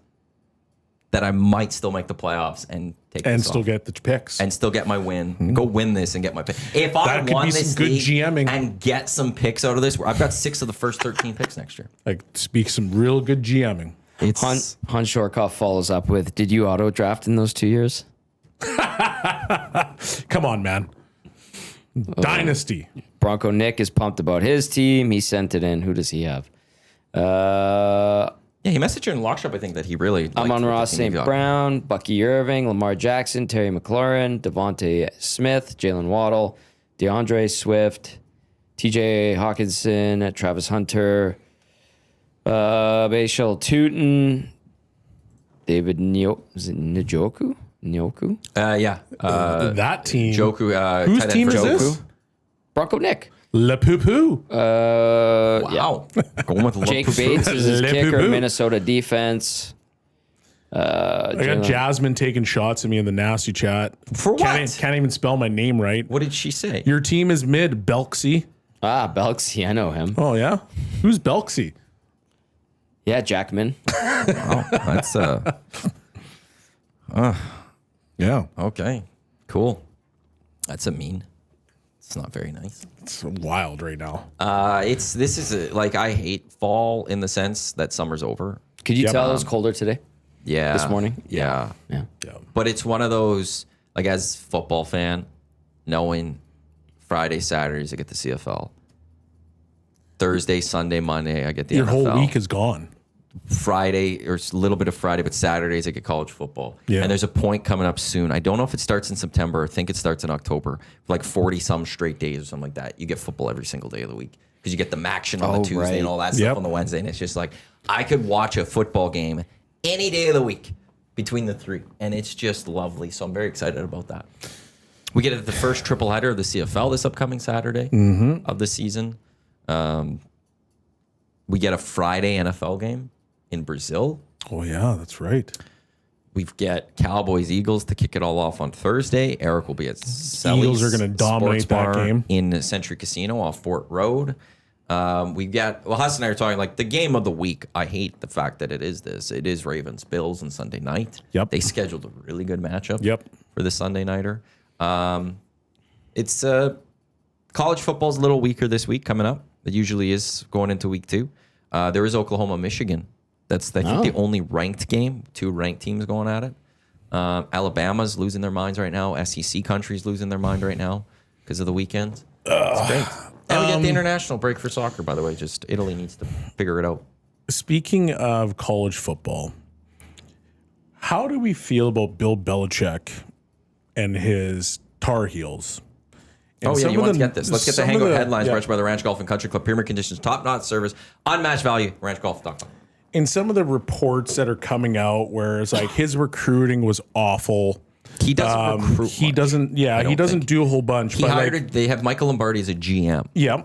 that I might still make the playoffs and take And this still off. get the picks. And still get my win. And go win this and get my pick. If I That could won be this some good league GMing. and get some picks out of this, I've got 6 of the first 13 picks next year. Like, speak some real good GMing. It's Han Shorkoff follows up with, did you auto draft in those 2 years? Come on, man. Dynasty. Bronco Nick is pumped about his team. He sent it in. Who does he have? yeah. He messaged you in Lock Shop, I think, that he really. liked Amon what the Ross team St. got. Brown, Bucky Irving, Lamar Jackson, Terry McLaurin, Devontae Smith, Jalen Waddle, DeAndre Swift, TJ Hawkinson, Travis Hunter, Bayshall Tootin. David is it Njoku? Njoku? Yeah. That team. Joku. Whose tight end team for is Joku. this? Bronco Nick. Le Poo-Poo. Wow. Going with Jake Lopez. Bates is his Le kicker. Poo-Poo. Minnesota defense. I got Jasmine taking shots at me in the nasty chat. For what? Can't even spell my name right. What did she say? Your team is mid, Belksy. Belksy. I know him. Oh, yeah? Who's Belksy? Yeah, Jackman. Oh, that's Yeah. okay. Cool. That's a mean. It's not very nice. It's wild right now. Like I hate fall in the sense that summer's over. Could you Yep. tell it was colder today? Yeah. This morning? Yeah. Yeah. Yeah. But it's one of those, like as football fan, knowing Friday, Saturdays I get the CFL. Thursday, Sunday, Monday I get the Your NFL. whole week is gone. Friday or a little bit of Friday, but Saturdays I get college football. Yeah. And there's a point coming up soon. I don't know if it starts in September. I think it starts in October. For like 40 some straight days or something like that. You get football every single day of the week because you get the Maction on the Tuesday right. and all that stuff Yep. on the Wednesday. And it's just like I could watch a football game any day of the week between the three, and it's just lovely. So I'm very excited about that. We get the first triple header of the CFL this upcoming Saturday of the season. We get a Friday NFL game in Brazil. Oh, yeah, that's right. We get Cowboys Eagles to kick it all off on Thursday. Eric will be at Sally's Eagles are gonna dominate Sports that Bar game. in Century Casino off Fort Road. Huss and I are talking like the game of the week. I hate the fact that it is this. It is Ravens Bills on Sunday night. Yep. They scheduled a really good matchup. Yep. For the Sunday nighter. It's college football's a little weaker this week coming up. It usually is going into week 2. There is Oklahoma, Michigan. That's I think the only ranked game. 2 ranked teams going at it. Alabama's losing their minds right now. SEC country's losing their mind right now because of the weekend. It's great. And we get the international break for soccer, by the way. Just Italy needs to figure it out. Speaking of college football, how do we feel about Bill Belichick and his Tar Heels? And You some want of to get this. Let's get the some of Hangout headlines yeah. brought to you by the Ranch Golf and Country Club. Premier conditions, top-notch service, unmatched value, ranchgolf.com. In some of the reports that are coming out where it's like his recruiting was awful. He doesn't recruit He much. doesn't, yeah, I he don't doesn't think. do a whole bunch. He but hired. like, They have Michael Lombardi as a GM. yeah.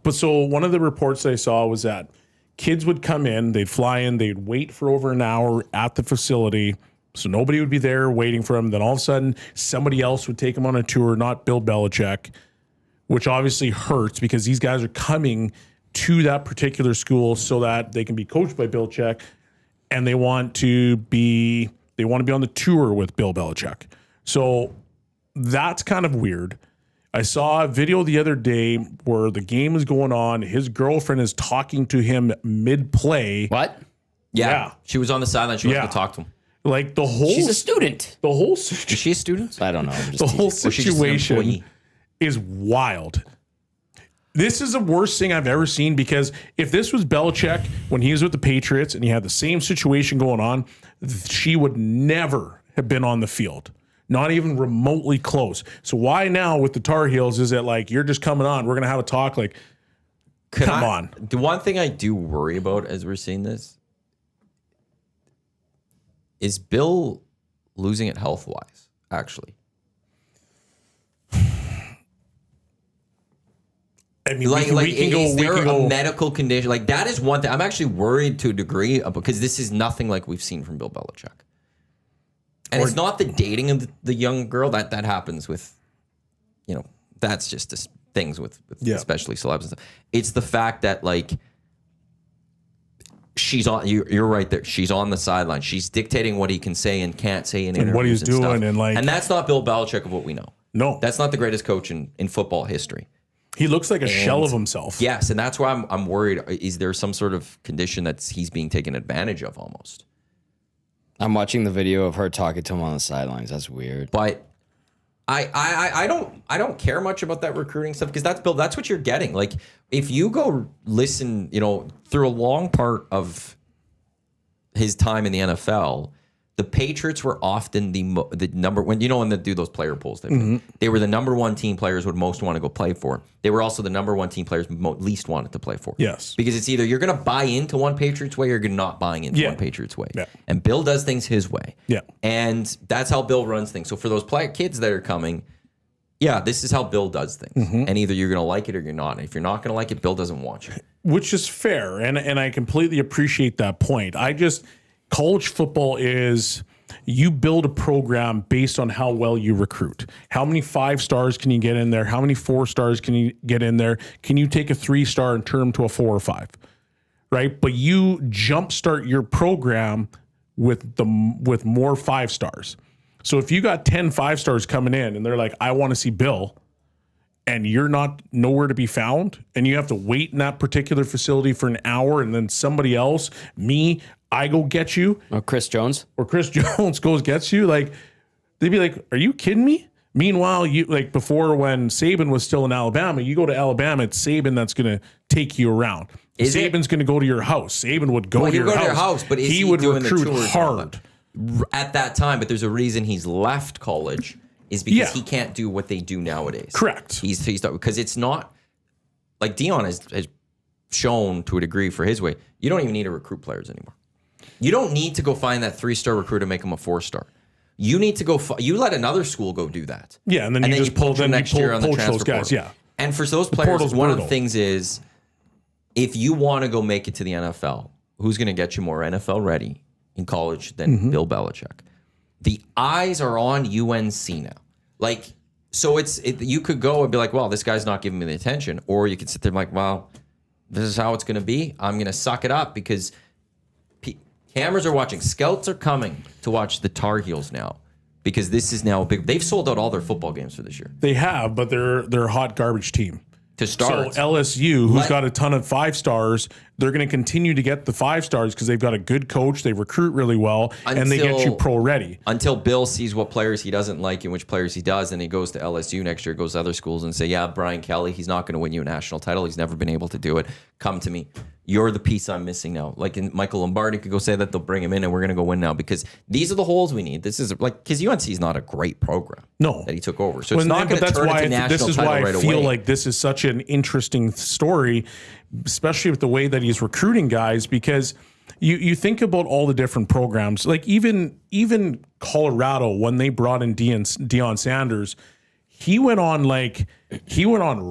But so one of the reports I saw was that kids would come in, they'd fly in, they'd wait for over an hour at the facility. So nobody would be there waiting for them. Then all of a sudden, somebody else would take them on a tour, not Bill Belichick, which obviously hurts because these guys are coming to that particular school so that they can be coached by Belichick, and they want to be on the tour with Bill Belichick. So that's kind of weird. I saw a video the other day where the game is going on. His girlfriend is talking to him mid-play. What? Yeah. She was on the sideline. She was Yeah. going to talk to him. Like the whole, She's a student. the whole, Is she a student? I don't know. I'm just the whole Or she's just an situation employee? is wild. This is the worst thing I've ever seen because if this was Belichick when he was with the Patriots and he had the same situation going on, she would never have been on the field. Not even remotely close. So why now with the Tar Heels is it like you're just coming on? We're gonna have a talk. Like, come on. The one thing I do worry about as we're seeing this is Bill losing it health wise. Actually, I mean, like we can is there a go. medical condition? Like that is one thing. I'm actually worried to a degree because this is nothing like we've seen from Bill Belichick. And it's not the dating of the young girl that happens with, that's just things with Yeah. especially celebs and stuff. It's the fact that like she's on. You're right there. She's on the sideline. She's dictating what he can say and can't say in interviews what he's and stuff. doing and that's not Bill Belichick of what we know. No, That's not the greatest coach in football history. he looks like a shell of himself. Yes, and that's why I'm worried. Is there some sort of condition that he's being taken advantage of almost? I'm watching the video of her talking to him on the sidelines. That's weird. But I don't care much about that recruiting stuff because that's Bill. That's what you're getting. Like if you go listen, through a long part of his time in the NFL, the Patriots were often the number when they do those player polls. Mm-hmm. They were the number one team players would most want to go play for. They were also the number one team players least wanted to play for. Yes. Because it's either you're going to buy into one Patriots way or you're not buying into one Patriots way. Yeah. And Bill does things his way. Yeah. And that's how Bill runs things. So for those kids that are coming, this is how Bill does things. Mm-hmm. And either you're going to like it or you're not. And if you're not going to like it, Bill doesn't want you. Which is fair, and I completely appreciate that point. College football is you build a program based on how well you recruit. How many 5 stars can you get in there? How many 4 stars can you get in there? Can you take a 3-star and turn them to a 4 or 5? Right? But you jumpstart your program with more 5 stars. So if you got 10 5 stars coming in and they're like, I want to see Bill, and you're not nowhere to be found, and you have to wait in that particular facility for an hour, and then somebody else, I go get you. Oh, Chris Jones. Or Chris Jones goes gets you. Like, they'd be like, are you kidding me? Meanwhile, before when Saban was still in Alabama, you go to Alabama, it's Saban that's going to take you around. Saban's going to go to your house. Saban would go to your house. But he would doing recruit the tours hard at that time. But there's a reason he's left college is because he can't do what they do nowadays. Correct. He's because it's not like Dion has shown to a degree for his way. You don't even need to recruit players anymore. You don't need to go find that 3-star recruit and make him a 4-star. You need to go. You let another school go do that. Yeah, and then you just pull them next year on the transfer those guys. portal. Yeah, and for those players, one of the things is if you want to go make it to the NFL, who's going to get you more NFL ready in college than Bill Belichick? The eyes are on UNC now. You could go and be like, well, this guy's not giving me the attention. Or you could sit there and be like, well, this is how it's going to be. I'm going to suck it up because cameras are watching. Scouts are coming to watch the Tar Heels now because this is now a big. They've sold out all their football games for this year. They have, but they're a hot garbage team. To start. So LSU, who's got a ton of 5 stars, they're going to continue to get the 5 stars because they've got a good coach, they recruit really well, and they get you pro ready. Until Bill sees what players he doesn't like and which players he does, and he goes to LSU next year, goes to other schools and say, yeah, Brian Kelly, he's not going to win you a national title. He's never been able to do it. Come to me. You're the piece I'm missing now. Like Michael Lombardi could go say that they'll bring him in and we're going to go win now because these are the holes we need. This is because UNC is not a great program. No, that he took over, so it's not going to turn into national title right away. This is why I feel like this is such an interesting story, especially with the way that he's recruiting guys. Because you think about all the different programs, like even Colorado when they brought in Deion Sanders. He went on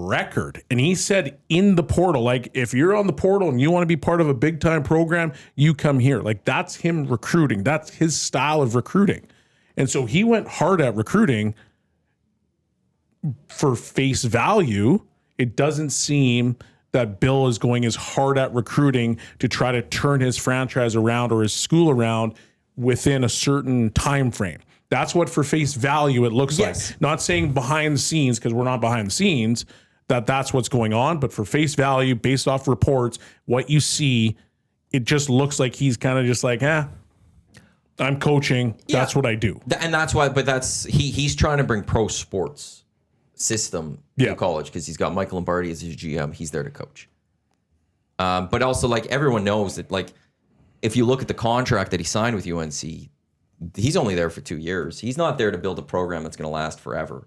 record and he said in the portal, like, if you're on the portal and you want to be part of a big time program, you come here. Like, that's him recruiting. That's his style of recruiting. And so he went hard at recruiting. For face value, it doesn't seem that Bill is going as hard at recruiting to try to turn his franchise around or his school around within a certain time frame. That's what for face value it looks like. Not saying behind the scenes, because we're not behind the scenes, that's what's going on. But for face value, based off reports, what you see, it just looks like he's kind of just like, I'm coaching. Yeah. That's what I do. And that's why, but he's trying to bring pro sports system to college because he's got Michael Lombardi as his GM. He's there to coach. But also, like, everyone knows that, like, if you look at the contract that he signed with UNC, he's only there for 2 years. He's not there to build a program that's going to last forever.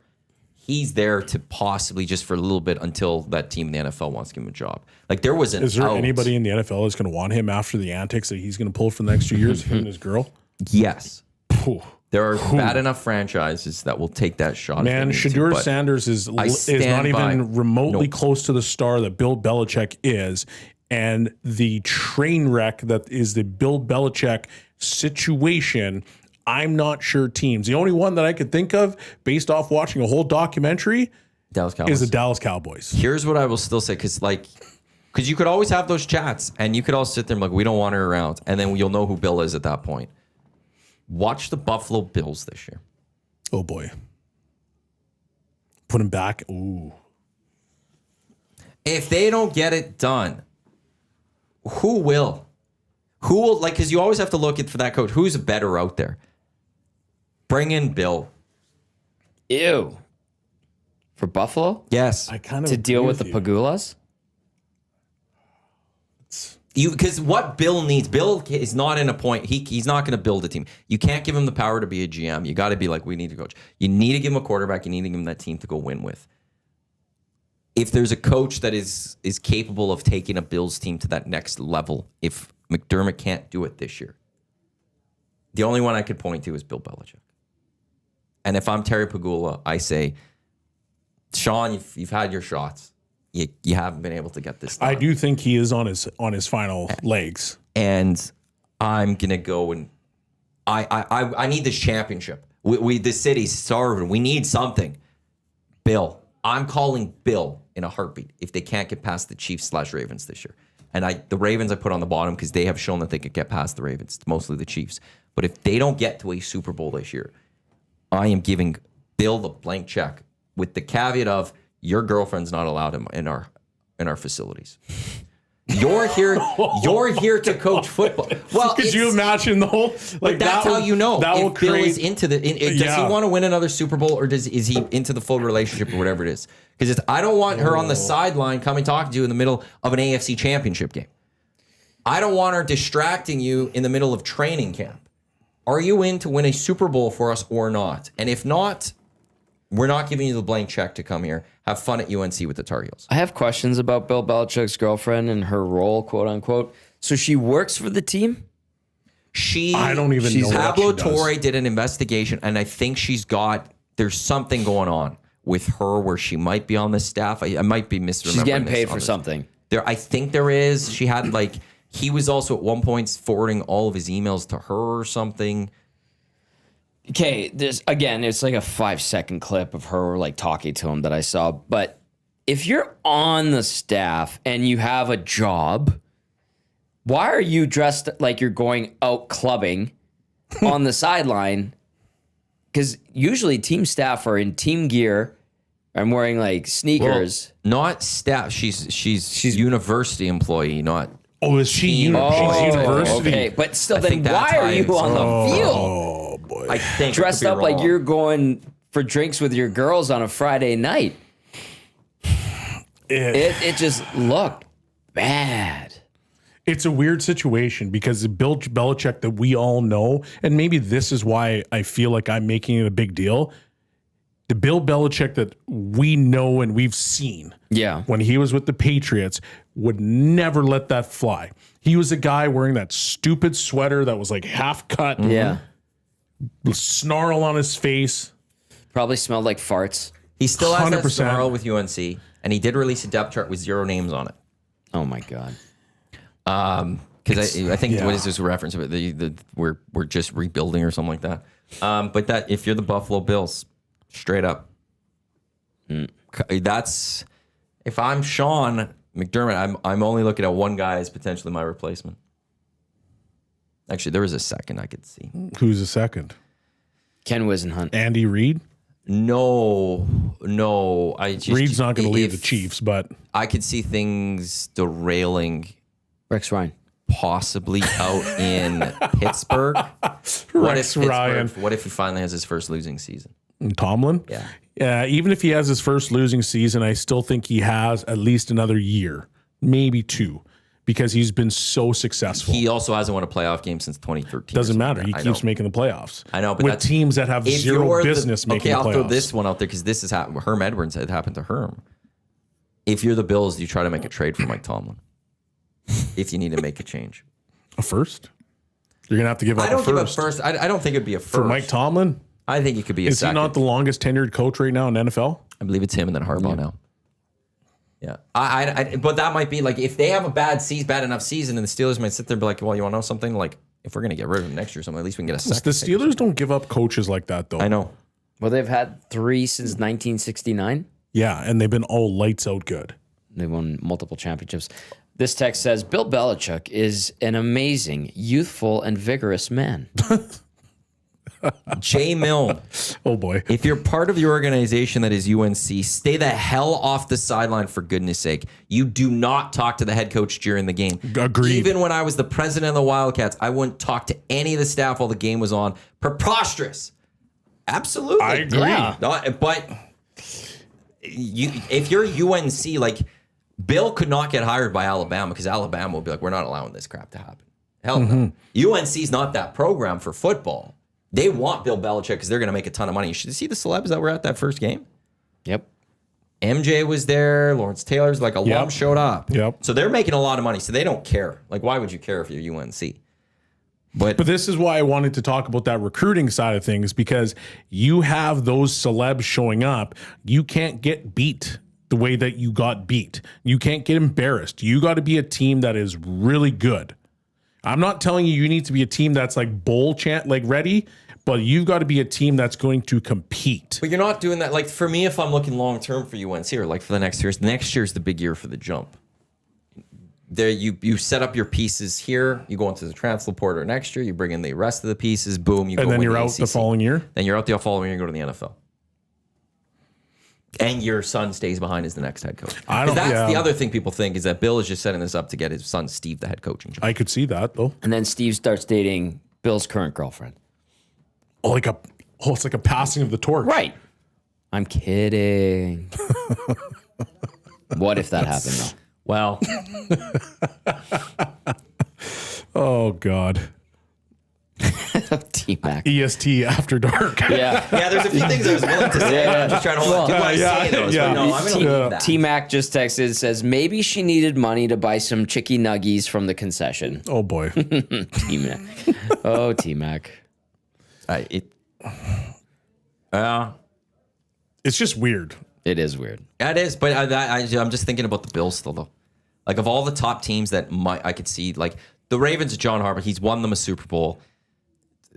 He's there to possibly just for a little bit until that team in the NFL wants to give him a job. Like, there was Is there anybody in the NFL that's going to want him after the antics that he's going to pull for the next 2 years, him and his girl? Yes. There are bad enough franchises that will take that shot. Man, Shedeur Sanders is not even remotely close to the star that Bill Belichick is. And the train wreck that is the Bill Belichick situation, I'm not sure teams. The only one that I could think of, based off watching a whole documentary, is the Dallas Cowboys. Here's what I will still say, because you could always have those chats, and you could all sit there and be like, we don't want her around, and then you'll know who Bill is at that point. Watch the Buffalo Bills this year. Oh, boy. Put him back. Ooh. If they don't get it done, who will? Who will, like, because you always have to look for that coach. Who's better out there? Bring in Bill. Ew. For Buffalo? Yes. I kind of to deal with the Pagulas? Because what Bill needs, Bill is not in a point. He's not going to build a team. You can't give him the power to be a GM. You got to be like, we need a coach. You need to give him a quarterback. You need to give him that team to go win with. If there's a coach that is capable of taking a Bills team to that next level, if McDermott can't do it this year, the only one I could point to is Bill Belichick. And if I'm Terry Pagula, I say, Shawn, you've had your shots. You haven't been able to get this done. I do think he is on his final legs. And I'm gonna go and I need this championship. We the city's starving. We need something. Bill. I'm calling Bill in a heartbeat if they can't get past the Chiefs/Ravens this year. And the Ravens I put on the bottom because they have shown that they could get past the Ravens, mostly the Chiefs. But if they don't get to a Super Bowl this year, I am giving Bill the blank check with the caveat of your girlfriend's not allowed in our facilities. You're here to coach football. Well, could you imagine the whole like that's how you know that will if Bill create, is into the does he want to win another Super Bowl or is he into the full relationship or whatever it is? Because I don't want her on the sideline coming talking to you in the middle of an AFC championship game. I don't want her distracting you in the middle of training camp. Are you in to win a Super Bowl for us or not? And if not, we're not giving you the blank check to come here. Have fun at UNC with the Tar Heels. I have questions about Bill Belichick's girlfriend and her role, quote unquote. So she works for the team? I don't even know what Pablo she does. Torre did an investigation, and I think there's something going on with her where she might be on the staff. I might be misremembering. She's getting paid for something. I think there is. She had he was also at one point forwarding all of his emails to her or something. Okay, it's like a 5-second clip of her talking to him that I saw. But if you're on the staff and you have a job, why are you dressed like you're going out clubbing on the sideline? Because usually team staff are in team gear. I'm wearing sneakers. Well, not staff. She's university employee, not. Oh, is she? She's university. Okay, but still, I then think that's why are why you it's- on the field? Oh boy. I think Dressed up like you're going for drinks with your girls on a Friday night. It just looked bad. It's a weird situation because Bill Belichick that we all know, and maybe this is why I feel like I'm making it a big deal. The Bill Belichick that we know and we've seen, when he was with the Patriots, would never let that fly. He was a guy wearing that stupid sweater that was half cut, snarl on his face. Probably smelled like farts. He still has 100%. that snarl with UNC, and he did release a depth chart with 0 names on it. Oh my god. Because I think what is this reference? We're just rebuilding or something like that. But that if you're the Buffalo Bills, straight up, that's if I'm Shawn McDermott, I'm only looking at one guy as potentially my replacement. Actually, there was a second I could see. Who's the second? Ken Wisenhunt. Andy Reid? No. Reid's not going to leave the Chiefs, but I could see things derailing. Rex Ryan. Possibly out in Pittsburgh. What if he finally has his first losing season? Tomlin? Yeah. Even if he has his first losing season, I still think he has at least another year, maybe 2, because he's been so successful. He also hasn't won a playoff game since 2013. Doesn't matter. He keeps making the playoffs. I know, but with teams that have zero business making the playoffs. I'll throw this one out there because this has happened. Herm Edwards had happened to Herm. If you're the Bills, you try to make a trade for Mike Tomlin. If you need to make a change. A first? You're going to have to give up I don't a give up first. first. I don't think it'd be a first. For Mike Tomlin? I think it could be a Is second. he not the longest tenured coach right now in NFL? I believe it's him and then Harbaugh now. Yeah. But that might be if they have a bad enough season and the Steelers might sit there and be like, well, you want to know something? If we're going to get rid of him next year or something, at least we can get a second. The Steelers don't give up coaches like that, though. I know. Well, they've had 3 since 1969. Yeah, and they've been all lights out good. They won multiple championships. This text says, Bill Belichick is an amazing, youthful, and vigorous man. Jay Milne. Oh, boy. If you're part of the organization that is UNC, stay the hell off the sideline for goodness sake. You do not talk to the head coach during the game. Agreed. Even when I was the president of the Wildcats, I wouldn't talk to any of the staff while the game was on. Preposterous. Absolutely. I agree. Yeah. But if you're UNC, Bill could not get hired by Alabama because Alabama will be like, we're not allowing this crap to happen. Hell no. UNC's not that program for football. They want Bill Belichick because they're going to make a ton of money. You should see the celebs that were at that first game. Yep. MJ was there. Lawrence Taylor's like alum showed up. Yep. So they're making a lot of money. So they don't care. Like, why would you care if you're UNC? But this is why I wanted to talk about that recruiting side of things, because you have those celebs showing up. You can't get beat the way that you got beat. You can't get embarrassed. You got to be a team that is really good. I'm not telling you need to be a team that's like bowl chant, like ready, but you've got to be a team that's going to compete. But you're not doing that. Like for me, if I'm looking long term for UNC or like for the next year's the big year for the jump. There you set up your pieces here. You go into the transfer portal next year. You bring in the rest of the pieces. Boom. You and go then win you're the out ACC. the following year. Then you're out the following year and go to the NFL. And your son stays behind as the next head coach. That's the other thing people think is that Bill is just setting this up to get his son Steve the head coaching job. I could see that though. And then Steve starts dating Bill's current girlfriend. It's like a passing of the torch. Right. I'm kidding. What if that happened though? Well, Oh God. T-Mac. EST after dark. Yeah. yeah, there's a few things I was willing to say. Yeah. I'm just trying to hold on. I do want to say those, but no, I'm going to leave that. T-Mac just texted, says maybe she needed money to buy some chicky nuggies from the concession. Oh boy. T-Mac. Oh, T-Mac. It's just weird. It is weird. That is, but I'm just thinking about the Bills still, though. Like, of all the top teams that I could see, like, the Ravens, John Harbaugh, he's won them a Super Bowl.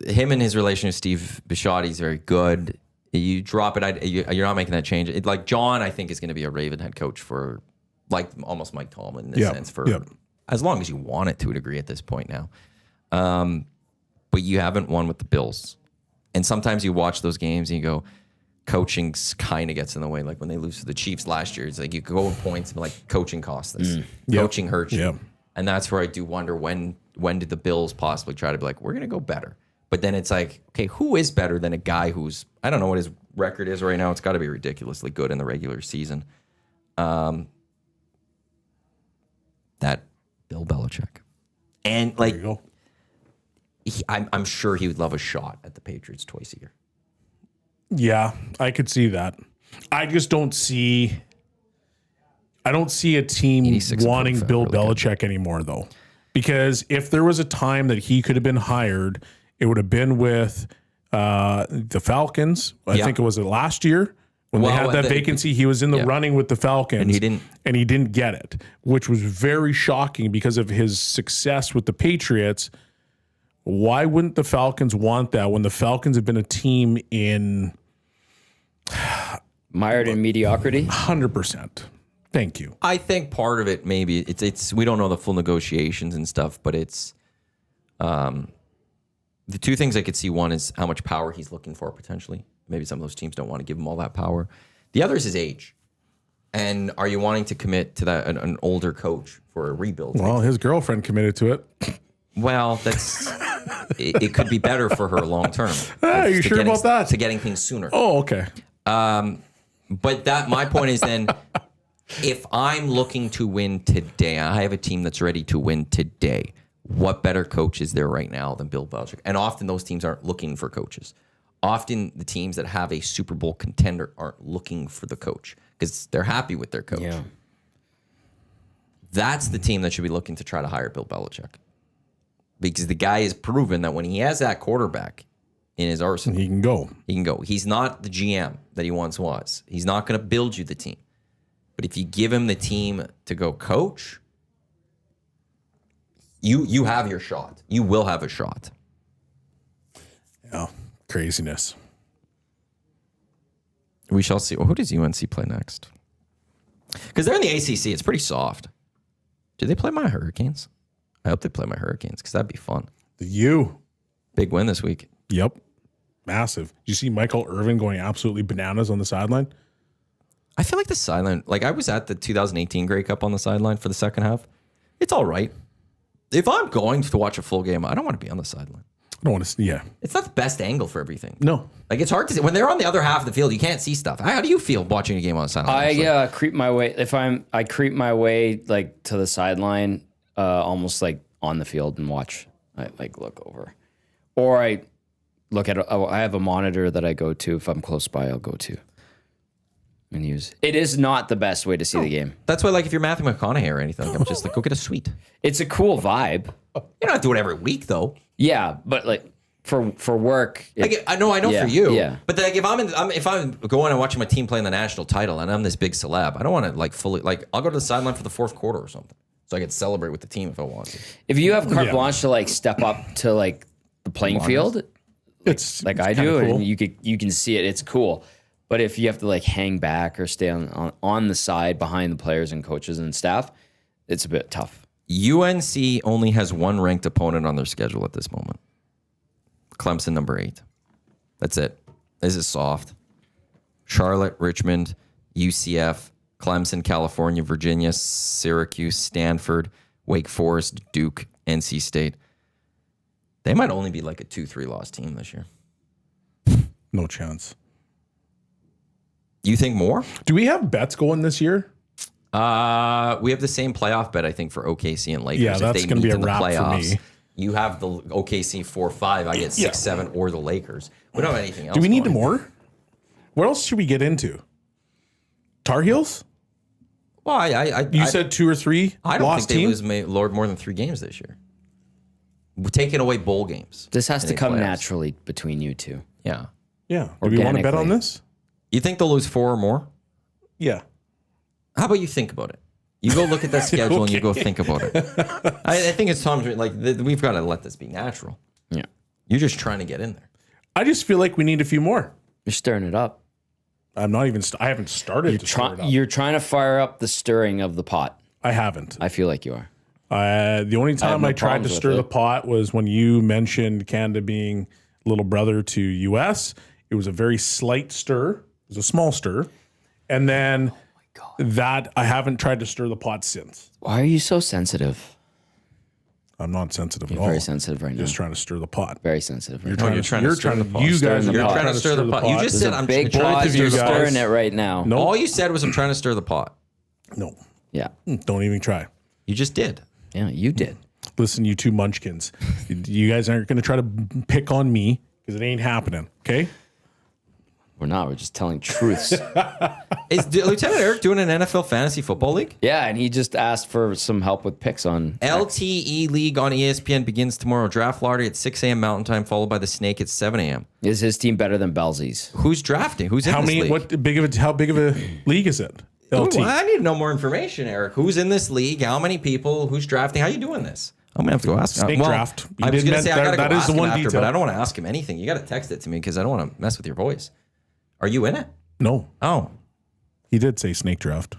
Him and his relation with Steve Bisciotti is very good. You drop it, you're not making that change. Like, John, I think, is going to be a Raven head coach for, like, almost Mike Tomlin in a sense, for as long as you want it to a degree at this point now. But you haven't won with the Bills. And sometimes you watch those games and you go, coaching kind of gets in the way. Like when they lose to the Chiefs last year, it's like you go in points and like coaching costs this. Coaching hurts you. Yep. And that's where I do wonder when did the Bills possibly try to be like, we're going to go better. But then it's like, okay, who is better than a guy who's, I don't know what his record is right now. It's got to be ridiculously good in the regular season. That Bill Belichick. And like, There you go. I'm sure he would love a shot at the Patriots twice a year. Yeah, I could see that. I just don't see. I don't see a team 86 wanting and Bill really Belichick anymore, though, because if there was a time that he could have been hired, it would have been with the Falcons. I think it was last year when they had that vacancy. He was in the running with the Falcons, and he didn't get it, which was very shocking because of his success with the Patriots. Why wouldn't the Falcons want that when the Falcons have been a team in Mired in mediocrity? 100%? Thank you. I think part of it maybe it's we don't know the full negotiations and stuff, but it's the two things I could see. One is how much power he's looking for potentially. Maybe some of those teams don't want to give him all that power. The other is his age. And are you wanting to commit to that an older coach for a rebuild? Well, his girlfriend committed to it. Well, that's it could be better for her long term. Are you sure about that? To getting things sooner. Oh, okay. But my point is then, if I'm looking to win today, I have a team that's ready to win today. What better coach is there right now than Bill Belichick? And often those teams aren't looking for coaches. Often the teams that have a Super Bowl contender aren't looking for the coach because they're happy with their coach. Yeah. That's the team that should be looking to try to hire Bill Belichick. Because the guy has proven that when he has that quarterback in his arsenal, He can go. he can go. He's not the GM that he once was. He's not going to build you the team. But if you give him the team to go coach, you have your shot. You will have a shot. Yeah. Craziness. We shall see. Well, who does UNC play next? Because they're in the ACC. It's pretty soft. Do they play my Hurricanes? I hope they play my Hurricanes because that'd be fun. The U. Big win this week. Yep. Massive. Did you see Michael Irvin going absolutely bananas on the sideline? I feel like the sideline, like I was at the 2018 Grey Cup on the sideline for the second half. It's all right. If I'm going to watch a full game, I don't want to be on the sideline. don't want to. Yeah. It's not the best angle for everything. No. Like it's hard to see when they're on the other half of the field. You can't see stuff. How do you feel watching a game on the sideline? I creep my way I creep my way like to the sideline, almost like on the field and watch. I like look over, or I look at. I have a monitor that I go to if I'm close by. I'll go to and use. It is not the best way to see the game. That's why, like, if you're Matthew McConaughey or anything, I'm just like, go get a suite. It's a cool vibe. You don't have to do it every week, though. Yeah, but like for work, I know yeah, for you. yeah. But like, if I'm going and watching my team playing the national title and I'm this big celeb, I don't want to like fully like. I'll go to the sideline for the fourth quarter or something, so I can celebrate with the team if I want to. if you have carte blanche to like step up to like the playing field, It's like it's I kinda do, cool. and you can see it. It's cool. But if you have to like hang back or stay on the side behind the players and coaches and staff, it's a bit tough. UNC only has one ranked opponent on their schedule at this moment. Clemson, number 8. That's it. This is soft. Charlotte, Richmond, UCF, Clemson, California, Virginia, Syracuse, Stanford, Wake Forest, Duke, NC State. They might only be like a 2-3 loss team this year. No chance. You think more? Do we have bets going this year? We have the same playoff bet, I think, for OKC and Lakers. Yeah, that's going to be a wrap for me. You have the OKC 4-5. I get 6-7 or the Lakers. We don't have anything else. Do we need going. more? What else should we get into? Tar Heels? Well, You said 2 or 3 I don't lost think they teams? lose more than 3 games this year. We're taking away bowl games. This has in to the come playoffs. naturally between you two. Yeah. Yeah. Do we want to bet on Organically. this? You think they'll lose 4 or more? Yeah. How about you think about it? You go look at that schedule and you go think about it. I think it's time to, like, we've got to let this be natural. Yeah, You're just trying to get in there. I just feel like we need a few more. you're stirring it up. I'm not even. I haven't started to stir it up. You're trying to fire up the stirring of the pot. I haven't. I feel like you are. The only time no I tried to problems with stir the it. pot was when you mentioned Canada being little brother to US. It was a very slight stir. It was a small stir. And then that I haven't tried to stir the pot since. Why are you so sensitive? I'm not sensitive at all. Very sensitive right now. Just trying to stir the pot. Very sensitive. Right You're now. trying you're to, trying to you're stir trying the to, pot. you guys Stirring the are pot. trying to stir the pot. You just There's said a I'm big trying pot. to You're stir the pot. stirring it right now. No, All you said was I'm trying to stir the pot. no, Yeah. don't even try. You just did. Yeah, you did. Listen, you two munchkins. You guys aren't going to try to pick on me because it ain't happening. Okay. We're not. We're just telling truths. Is Lieutenant Eric doing an NFL fantasy football league? Yeah, and he just asked for some help with picks on LTE League on ESPN begins tomorrow. Draft lottery at 6 a.m. Mountain Time, followed by the Snake at 7 a.m. Is his team better than Belzy's? Who's drafting? Who's in How this many? league? How big of a league is it? LT. Ooh, I need to know more information, Eric. Who's in this league? How many people? Who's drafting? How you doing this? I'm gonna have to go ask him. Snake draft. You I was did gonna say I that- gotta that go is ask the him one after, detail. but I don't want to ask him anything. You got to text it to me because I don't want to mess with your voice. Are you in it? No, Oh, he did say snake draft.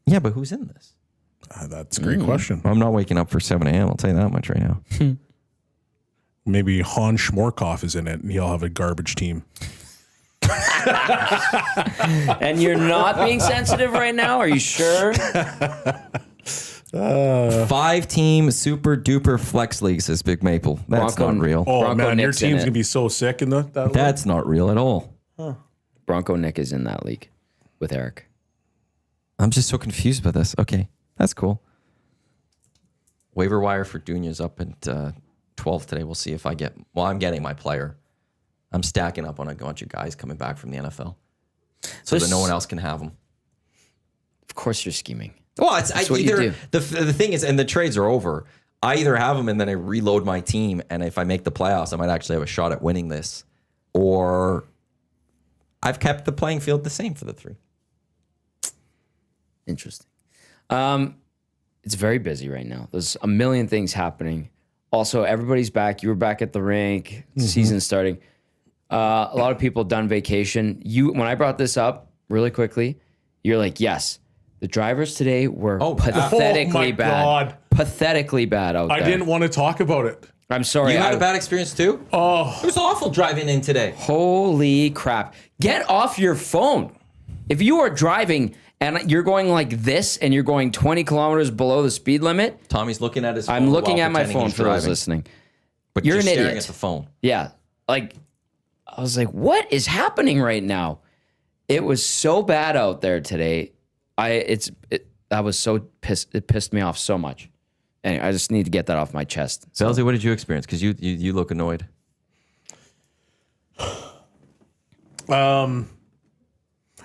yeah, but who's in this? That's a great question. I'm not waking up for 7 a.m. I'll tell you that much right now. Maybe Han Schmorkoff is in it, and he'll have a garbage team. And you're not being sensitive right now? Are you sure? 5-team super duper flex league, says Big Maple. That's Bronco- not real. Oh Bronco man, your Nick's in team's it. gonna be so sick in that league. That's not real at all. Bronco Nick is in that league with Eric. I'm just so confused by this. Okay, that's cool. Waiver wire for Dunya's up at 12 today. We'll see if I get. Well, I'm getting my player. I'm stacking up on a bunch of guys coming back from the NFL, so that no one else can have them. Of course, you're scheming. Well, it's what you either do. the thing is, and the trades are over. I either have them and then I reload my team, and if I make the playoffs, I might actually have a shot at winning this, or I've kept the playing field the same for the 3. Interesting. It's very busy right now. There's a million things happening. Also, everybody's back. You were back at the rink. Season's starting. A lot of people done vacation. When I brought this up really quickly, you're like, yes, the drivers today were pathetically my bad. God. Pathetically bad out I there. didn't want to talk about it. I'm sorry. You had a bad experience too? Oh, It was awful driving in today. Holy crap. Get off your phone. If you are driving and you're going like this and you're going 20 kilometers below the speed limit, Tommy's looking at his phone. I'm looking while at my pretending phone he's for those driving. listening. But You're just an staring idiot. at the phone. Yeah. Like, I was like, what is happening right now? It was so bad out there today. I was so pissed. It pissed me off so much. Anyway, I just need to get that off my chest. Zelzy, what did you experience? Because you look annoyed.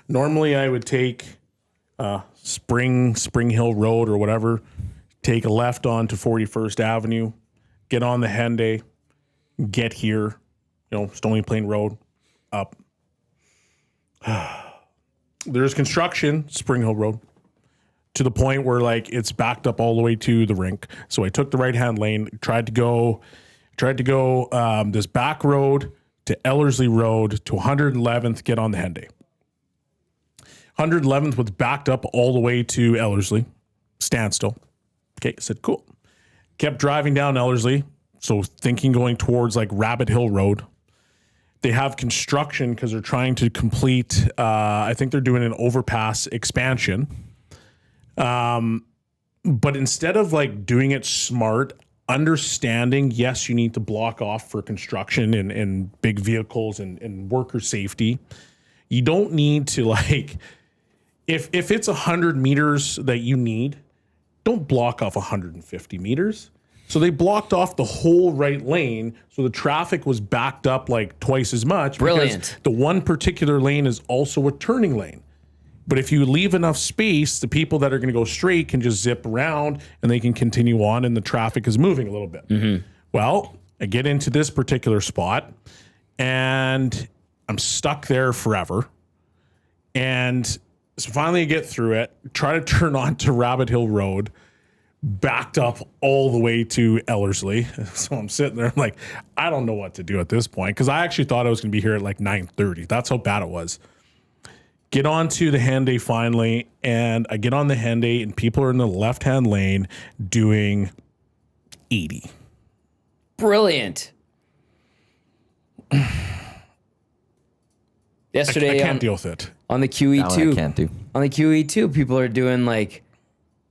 Normally, I would take Spring Hill Road or whatever, take a left onto 41st Avenue, get on the Henday, get here, Stony Plain Road, up. There's construction, Spring Hill Road, to the point where like it's backed up all the way to the rink. So I took the right-hand lane, tried to go this back road to Ellerslie Road to 111th, get on the Henday. 111th was backed up all the way to Ellerslie, standstill. Okay, I said, cool. Kept driving down Ellerslie, so thinking going towards like Rabbit Hill Road. They have construction because they're trying to complete, I think they're doing an overpass expansion. But instead of like doing it smart, understanding, yes, you need to block off for construction and big vehicles and worker safety. You don't need to like, if it's 100 meters that you need, don't block off 150 meters. So they blocked off the whole right lane, so the traffic was backed up like twice as much. Brilliant. Because the one particular lane is also a turning lane. But if you leave enough space, the people that are going to go straight can just zip around and they can continue on and the traffic is moving a little bit. Mm-hmm. Well, I get into this particular spot and I'm stuck there forever. And so finally I get through it, try to turn on to Rabbit Hill Road, backed up all the way to Ellerslie. So I'm sitting there, I'm like, I don't know what to do at this point because I actually thought I was going to be here at like 9:30. That's how bad it was. Get onto the Henday finally, and I get on the Henday, and people are in the left-hand lane doing 80. Brilliant. Yesterday, I can't deal with it. on the That one I QE2, can't do. on the QE2, people are doing like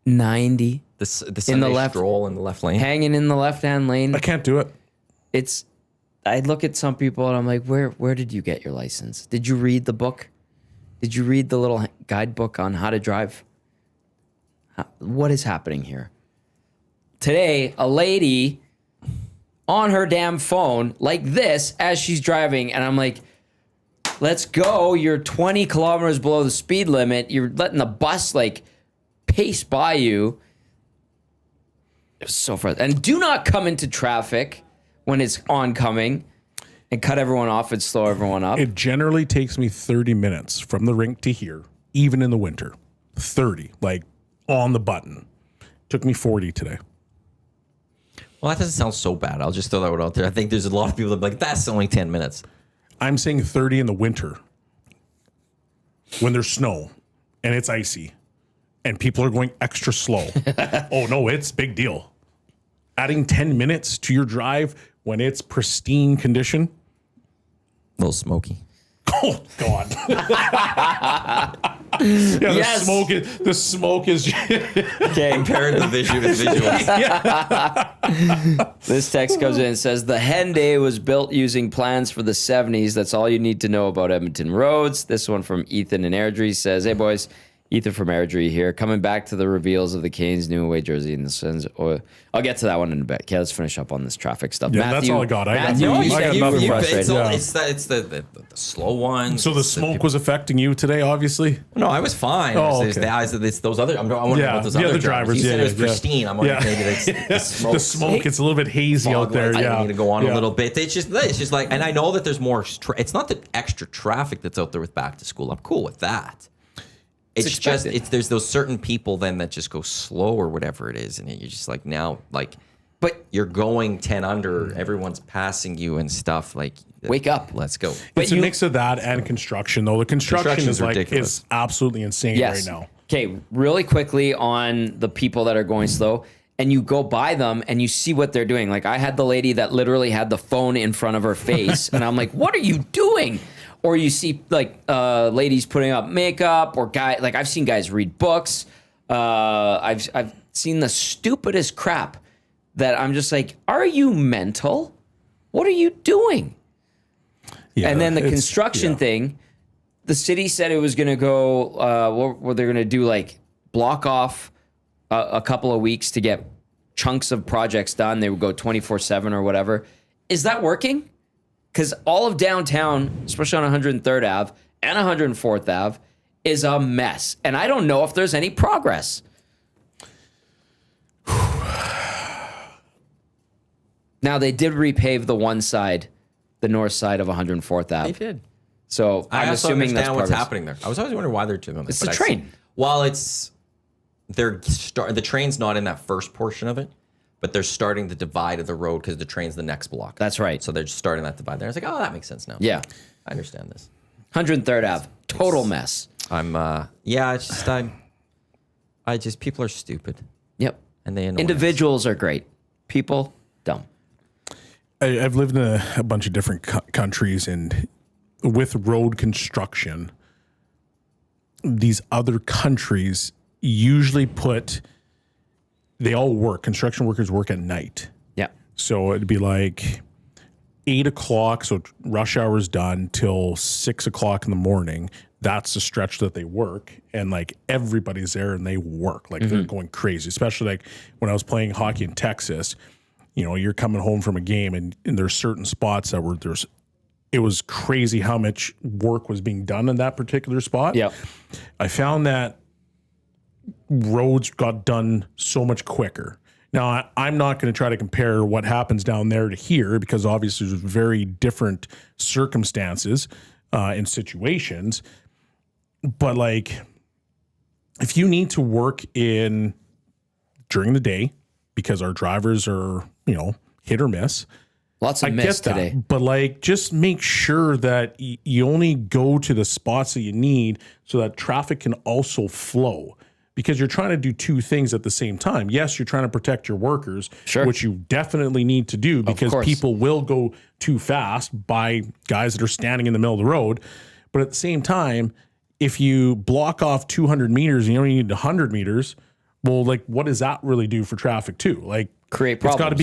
90, The Sunday left- stroll in the left lane. hanging in the left-hand lane. I can't do it. I look at some people and I'm like, where did you get your license? Did you read the book? Did you read the little guidebook on how to drive? What is happening here? Today, a lady on her damn phone like this as she's driving, and I'm like, let's go. You're 20 kilometers below the speed limit. You're letting the bus like pace by you. It was so frustrating. And do not come into traffic when it's oncoming and cut everyone off and slow everyone up. It generally takes me 30 minutes from the rink to here, even in the winter. 30, like on the button. Took me 40 today. Well, that doesn't sound so bad. I'll just throw that one out there. I think there's a lot of people that be like, that's only 10 minutes. I'm saying 30 in the winter when there's snow and it's icy and people are going extra slow. Oh, no, it's a big deal. Adding 10 minutes to your drive when it's pristine condition. A little smoky. Oh, God. Yes. The smoke is Okay. Compared to the visuals. This text comes in and says the Henday was built using plans for the 70s. That's all you need to know about Edmonton roads. This one from Ethan in Airdrie says, hey boys, Ethan from Airdrie here. Coming back to the reveals of the Canes' new away jersey and the Sens. I'll get to that one in a bit. Okay, let's finish up on this traffic stuff. Yeah, that's all I got. Matthew, I you got said nothing. you were frustrated. It's the slow ones. So the smoke was affecting you today, obviously? No, I was fine. Oh, It's okay. the eyes of those other. I'm wondering Yeah, about those the other other drivers. drivers, You said yeah, it was yeah. pristine. I'm wondering maybe it's the smoke. The smoke, it's a little bit hazy out there. I Yeah. need to go on Yeah. a little bit. It's just like, and I know that there's more. It's not the extra traffic that's out there with back to school. I'm cool with that. It's just expected. there's those certain people then that just go slow or whatever it is, and you're just like now like, but you're going 10 under. Everyone's passing you and stuff. Like, Wake up. let's go. It's a mix of that and construction, though. The construction Construction's is like ridiculous. it's absolutely insane right now. Okay, really quickly on the people that are going slow, and you go by them and you see what they're doing. Like I had the lady that literally had the phone in front of her face, and I'm like, "What are you doing?" Or you see like ladies putting up makeup, or like I've seen guys read books. I've seen the stupidest crap that I'm just like, "Are you mental?" What are you doing? Yeah, And then the it's- construction thing, the city said it was going to go, what they're going to do, like block off a couple of weeks to get chunks of projects done. They would go 24/7 or whatever. Is that working? Because all of downtown, especially on 103rd Ave and 104th Ave, is a mess. And I don't know if there's any progress. Now, they did repave the one side, the north side of 104th Ave. They did. So I I'm also assuming that's understand what's progress. happening there. I was always wondering why they're doing this. It's the train. Well, it's the train's not in that first portion of it, but they're starting the divide of the road because the train's the next block. That's right. So they're just starting that divide there. I was like, oh, that makes sense now. Yeah. I understand this. 103rd Ave, total mess. It's just I just people are stupid Yep. and they annoy us. Individuals are great. People, dumb. I've lived in a bunch of different countries, and with road construction, these other countries usually they all work. Construction workers work at night. Yeah. So it'd be like 8 o'clock. So rush hour is done till 6 o'clock in the morning. That's the stretch that they work. And like everybody's there and they work. Like they're going crazy, especially like when I was playing hockey in Texas. You know, you're coming home from a game and there's certain spots that it was crazy how much work was being done in that particular spot. Yeah. I found that roads got done so much quicker. Now, I'm not going to try to compare what happens down there to here because obviously there's very different circumstances and situations. But like, if you need to work during the day because our drivers are, hit or miss. Lots of mist today. But like, just make sure that you only go to the spots that you need so that traffic can also flow. Because you're trying to do two things at the same time. Yes, you're trying to protect your workers, Sure. which you definitely need to do because course. people will go too fast by guys that are standing in the middle of the road. But at the same time, if you block off 200 meters and you only need 100 meters, well, like, what does that really do for traffic too? Like, Create problems. it's got to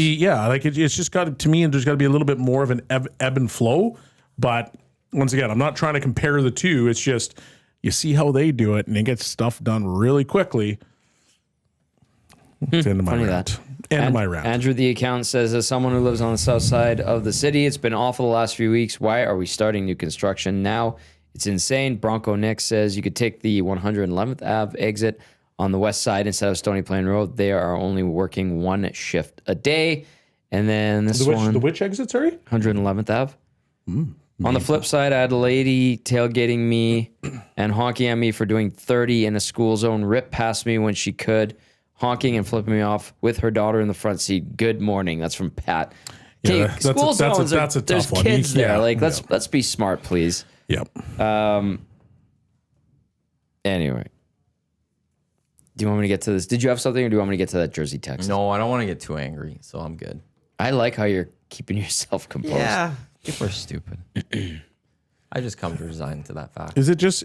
be, it's just got to me, and there's got to be a little bit more of an ebb and flow. But once again, I'm not trying to compare the two. It's just, you see how they do it, and they get stuff done really quickly. It's the end of my Funny rant. that. End of my rant. Andrew, the accountant, says, as someone who lives on the south side of the city, it's been awful the last few weeks. Why are we starting new construction now? It's insane. Bronco Nick says you could take the 111th Ave exit on the west side instead of Stony Plain Road. They are only working one shift a day. And then this The which exit, sorry? 111th Ave. On the flip side, I had a lady tailgating me and honking at me for doing 30 in a school zone, rip past me when she could, honking and flipping me off with her daughter in the front seat. Good morning. That's from Pat. Okay, Yeah, school zones, that's a there's tough one. kids there. Yeah, Like, yeah. let's be smart, please. Yep. Anyway. Do you want me to get to this? Did you have something, or do you want me to get to that Jersey text? No, I don't want to get too angry, so I'm good. I like how you're keeping yourself composed. Yeah, people are stupid. I just come to resign to that fact. Is it just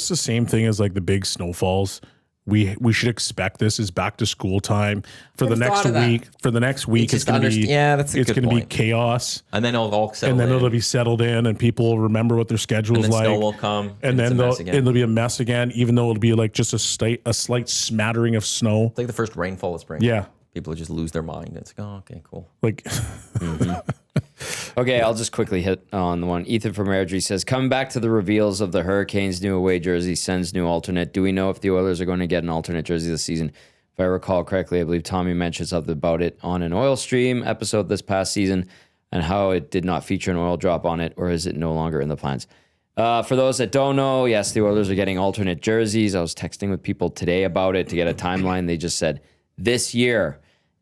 the same thing as like the big snowfalls? We should expect this is back to school time for the Never next thought of that. week. For the next week, it's just going to be that's a it's good going to be point. chaos, And then it'll all settle and then in. it'll be settled in, and people will remember what their schedule and is then like. snow will come. and it's then a mess again. it'll be a mess again, even though it'll be like just a slight smattering of snow. It's like the first rainfall of spring. Yeah, People just lose their mind. It's like, oh, okay, cool. like Okay, I'll just quickly hit on the one. Ethan from Airdrie says, coming back to the reveals of the Hurricanes' new away jersey, Sens' new alternate. Do we know if the Oilers are going to get an alternate jersey this season? If I recall correctly, I believe Tommy mentioned something about it on an Oil Stream episode this past season and how it did not feature an oil drop on it, or is it no longer in the plans? For those that don't know, yes, the Oilers are getting alternate jerseys. I was texting with people today about it to get a timeline. They just said this year.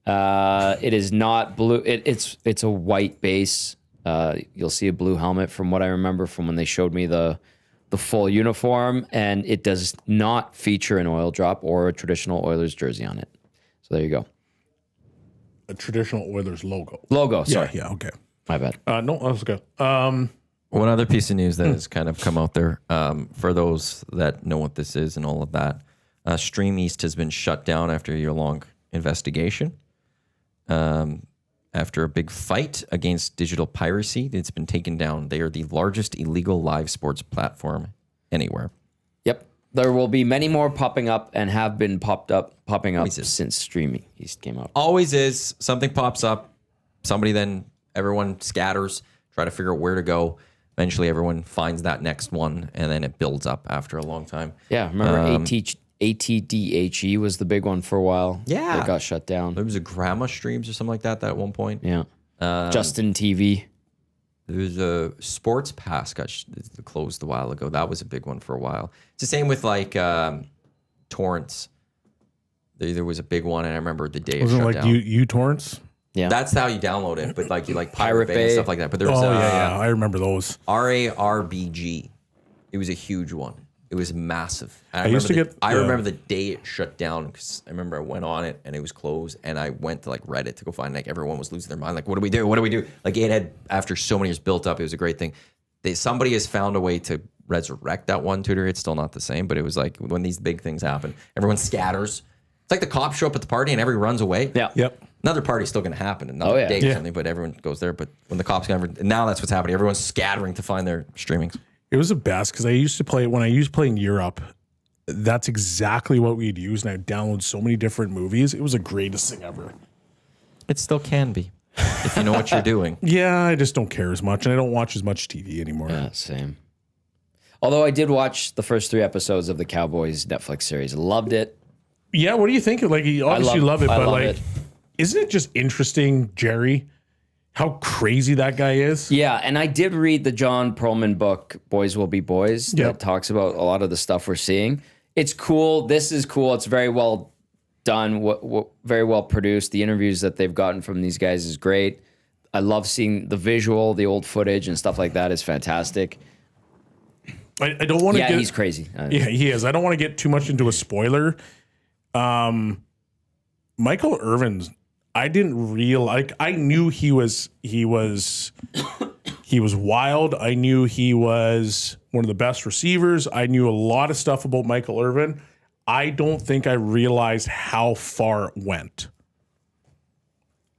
It is not blue. It's a white base. You'll see a blue helmet from what I remember from when they showed me the full uniform, and it does not feature an oil drop or a traditional Oilers jersey on it. So there you go. a traditional Oilers logo. Logo, sorry. Yeah, okay. My bad. No, that's good. One other piece of news that has kind of come out there, for those that know what this is and all of that, Stream East has been shut down after a year-long investigation. And after a big fight against digital piracy. It's been taken down. They are the largest illegal live sports platform anywhere. Yep. There will be many more popping up and have been popping up Always is. since Streaming East came out. Always is. Something pops up. Everyone scatters, try to figure out where to go. Eventually, everyone finds that next one, and then it builds up after a long time. Yeah, remember ATDHE was the big one for a while. Yeah. It got shut down. There was a Grandma Streams or something like that at one point. Yeah. Justin TV. There was a Sports Pass got closed a while ago. That was a big one for a while. It's the same with like torrents. There was a big one, and I remember the day it Wasn't shut it like down. uTorrents? Yeah. That's how you download it, but like you like Pirate Pirate Bay and Bay. stuff like that. But there was Oh yeah, I remember those. RARBG. It was a huge one. It was massive. And I remember the day it shut down because I remember I went on it and it was closed, and I went to like Reddit to go find like everyone was losing their mind. Like, what do we do? What do we do? Like it had after so many years built up. It was a great thing. Somebody has found a way to resurrect that one tutor. It's still not the same, but it was like when these big things happen, everyone scatters. It's like the cops show up at the party and everyone runs away. Yeah. Yep. Another party's still going to happen another day or something, but everyone goes there. But when the cops come, now that's what's happening. Everyone's scattering to find their streamings. It was the best because I used to play when I used to play in Europe. That's exactly what we'd use, and I'd download so many different movies. It was the greatest thing ever. It still can be if you know what you're doing. Yeah, I just don't care as much, and I don't watch as much TV anymore. Yeah, same. Although I did watch the first 3 episodes of the Cowboys Netflix series. Loved it. Yeah, what do you think? Like, you obviously love it, I but love like, it. isn't it just interesting, Jerry, how crazy that guy is? Yeah, and I did read the John Perlman book, Boys Will Be Boys, that talks about a lot of the stuff we're seeing. It's cool. This is cool. It's very well done, very well produced. The interviews that they've gotten from these guys is great. I love seeing the visual, the old footage and stuff like that is fantastic. I don't want to Yeah, get... he's crazy. Yeah, he is. I don't want to get too much into a spoiler. Michael Irvin's... I didn't realize... I knew he was wild. I knew he was one of the best receivers. I knew a lot of stuff about Michael Irvin. I don't think I realized how far it went.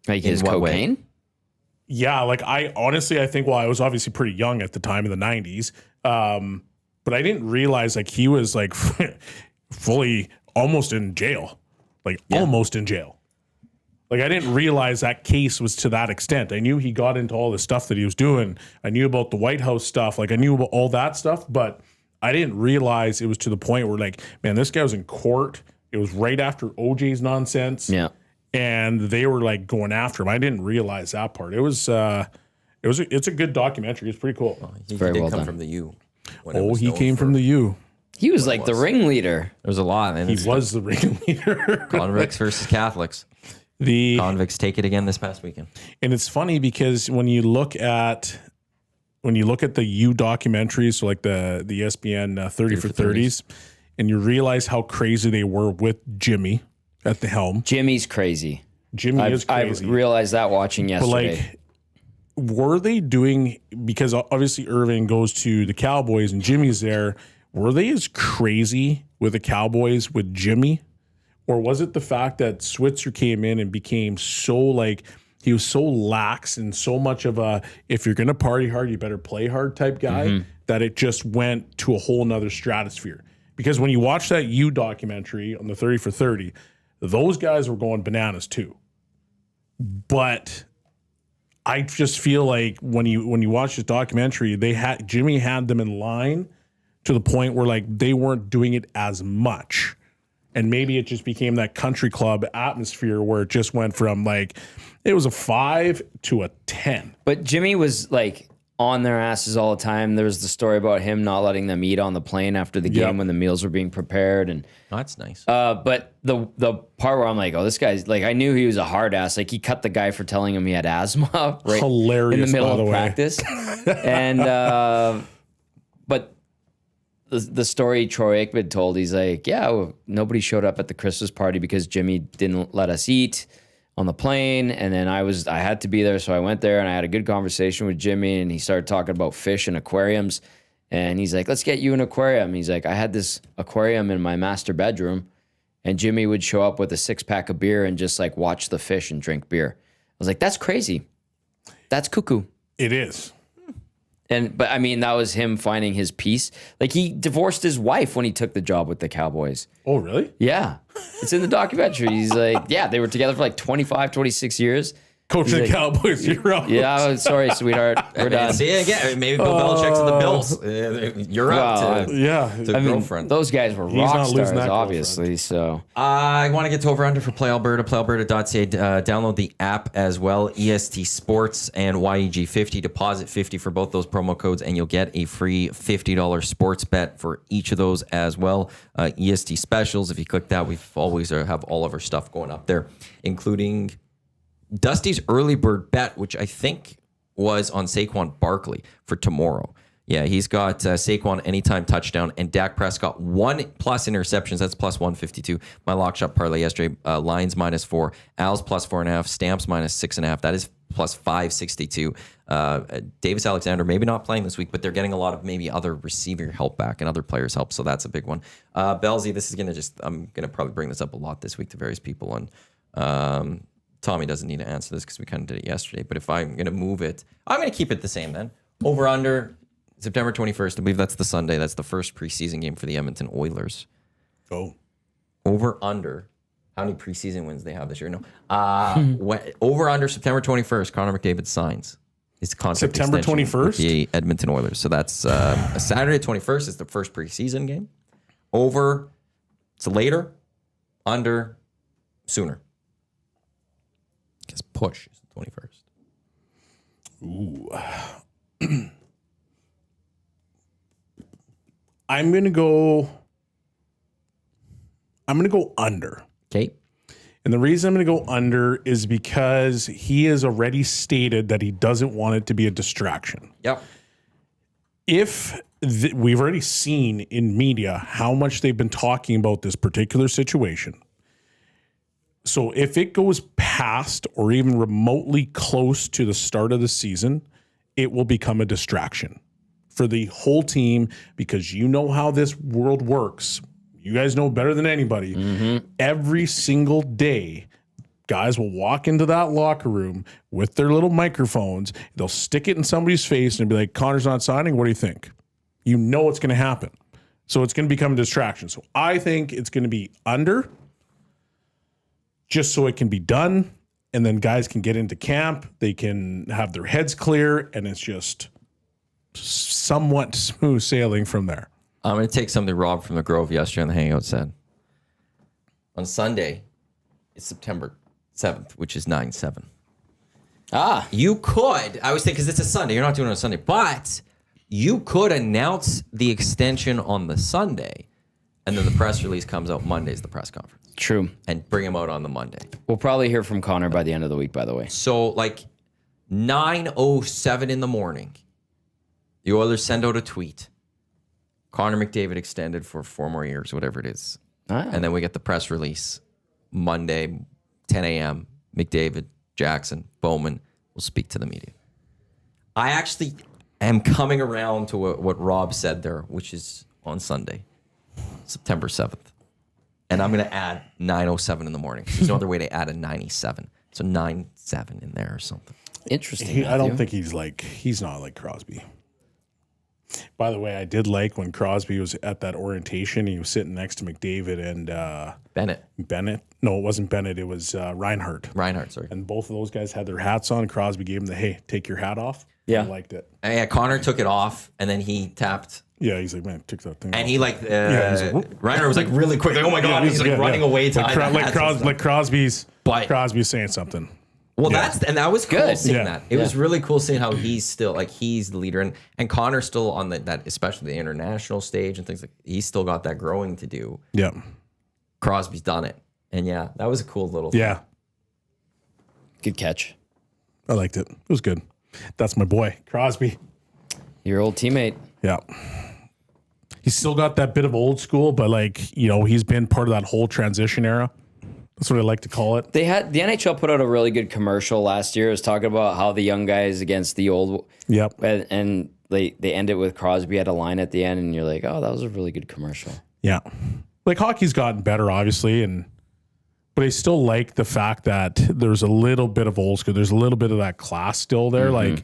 Like his what way? cocaine? Yeah, like I think, well, I was obviously pretty young at the time in the 90s. But I didn't realize like he was like fully almost in jail. Almost in jail. Like I didn't realize that case was to that extent. I knew he got into all the stuff that he was doing. I knew about the White House stuff. Like I knew about all that stuff, but I didn't realize it was to the point where like, man, this guy was in court. It was right after OJ's nonsense. Yeah. And they were like going after him. I didn't realize that part. It's a good documentary. It's pretty cool. He very did well come done. from the U. He came from the U. He was like the ringleader. There was a lot. And He was the ringleader. convicts versus Catholics. Convicts take it again this past weekend. And it's funny because when you look at the U documentaries, so like the ESPN 30 for 30s, and you realize how crazy they were with Jimmy at the helm. Jimmy's crazy. Jimmy is crazy. I realized that watching yesterday. But like, were they doing, because obviously Irving goes to the Cowboys and Jimmy's there, were they as crazy with the Cowboys with Jimmy? Or was it the fact that Switzer came in and became so like, he was so lax and so much of a, if you're going to party hard, you better play hard type guy, that it just went to a whole nother stratosphere? Because when you watch that U documentary on the 30 for 30, those guys were going bananas too. But I just feel like when you watch this documentary, Jimmy had them in line to the point where like they weren't doing it as much. And maybe it just became that country club atmosphere where it just went from like, it was a 5 to a 10. But Jimmy was like on their asses all the time. There was the story about him not letting them eat on the plane after the game when the meals were being prepared. And That's nice. but the part where I'm like, oh, this guy's like, I knew he was a hard ass. Like he cut the guy for telling him he had asthma right Hilarious, in the middle by the of way. practice. And but the story Troy Aikman told, he's like, yeah, well, nobody showed up at the Christmas party because Jimmy didn't let us eat on the plane. And then I had to be there. So I went there and I had a good conversation with Jimmy, and he started talking about fish and aquariums. And he's like, let's get you an aquarium. He's like, I had this aquarium in my master bedroom, and Jimmy would show up with a 6-pack of beer and just like watch the fish and drink beer. was like, that's crazy. That's cuckoo. It is. But I mean, that was him finding his peace. Like, he divorced his wife when he took the job with the Cowboys. Oh, really? Yeah. It's in the documentary. He's like, yeah, they were together for like 25, 26 years. Coaching the Cowboys, you're out. Yeah, sorry, sweetheart. We're done. See, again, maybe Bill Belichick's in the Bills. You're up Yeah. to girlfriend. Those guys were not rock losing stars, that obviously. So I want to get to over under for Play Alberta, playalberta.ca. Download the app as well. EST Sports and YEG 50. Deposit 50 for both those promo codes, and you'll get a free $50 sports bet for each of those as well. EST specials. If you click that, we always have all of our stuff going up there, including Dusty's early bird bet, which I think was on Saquon Barkley for tomorrow. Yeah, he's got Saquon anytime touchdown and Dak Prescott 1+ interceptions. That's plus 152. My lock shot parlay yesterday, Lions -4, Al's plus 4.5, Stamps -6.5. That is plus 562. Davis Alexander maybe not playing this week, but they're getting a lot of maybe other receiver help back and other players help, so that's a big one. Bellsy, this is I'm gonna probably bring this up a lot this week to various people on. Tommy doesn't need to answer this because we kind of did it yesterday. But if I'm going to move it, I'm going to keep it the same then. Over under September 21st. I believe that's the Sunday. That's the first preseason game for the Edmonton Oilers. Oh. Over under. How many preseason wins they have this year? No. Over under September 21st. Connor McDavid signs his contract. September extension 21st? with the Edmonton Oilers. So that's a Saturday 21st is the first preseason game. Over. It's later. Under. Sooner. Because push is the 21st. Ooh. I'm gonna go under. Okay. And the reason I'm going to go under is because he has already stated that he doesn't want it to be a distraction. Yep. If we've already seen in media how much they've been talking about this particular situation. So if it goes past or even remotely close to the start of the season, it will become a distraction for the whole team, because you know how this world works. You guys know better than anybody. Mm-hmm. Every single day, guys will walk into that locker room with their little microphones. They'll stick it in somebody's face and be like, Connor's not signing. What do you think? You know what's going to happen. So it's going to become a distraction. So I think it's going to be under, just so it can be done. And then guys can get into camp. They can have their heads clear. And it's just somewhat smooth sailing from there. I'm going to take something Rob from the Grove yesterday on the Hangout said. On Sunday, it's September 7th, which is 9/7. You could, I was thinking, because it's a Sunday, you're not doing it on Sunday, but you could announce the extension on the Sunday, and then the press release comes out Monday's the press conference. True. And bring him out on the Monday. We'll probably hear from Connor by the end of the week, by the way. So, like, 9:07 in the morning, the Oilers send out a tweet. Connor McDavid extended for 4 more years, whatever it is. And then we get the press release Monday, 10 a.m. McDavid, Jackson, Bowman will speak to the media. I actually am coming around to what Rob said there, which is on Sunday, September 7th. And I'm going to add 9:07 in the morning. There's no other way to add a 97. So 9/7 in there or something. Interesting. I don't think he's not like Crosby. By the way, I did like when Crosby was at that orientation. He was sitting next to McDavid and Bennett. No, it wasn't Bennett. It was Reinhardt. Sorry. And both of those guys had their hats on. Crosby gave him the, hey, take your hat off. Yeah. I liked it. And yeah, Connor took it off, and then he tapped. Yeah, he's like, man, take that thing And off. he like, he's like, Reiner was like really quick. Like, oh my God, he's like running away to like Crosby's But- Crosby's saying something. Well, that was cool Good. seeing Yeah. that. It was really cool seeing how he's still like he's the leader, and Connor's still on that especially the international stage and things like. He's still got that growing to do. Yeah. Crosby's done it, and yeah, that was a cool little thing. Yeah. Good catch. I liked it. It was good. That's my boy, Crosby. Your old teammate. Yeah. He's still got that bit of old school, but he's been part of that whole transition era. That's what I like to call it. They had the NHL put out a really good commercial last year. It was talking about how the young guys against the old. Yep. And they end it with Crosby had a line at the end, and you're like, oh, that was a really good commercial. Yeah. Like hockey's gotten better, obviously, but I still like the fact that there's a little bit of old school. There's a little bit of that class still there. Like,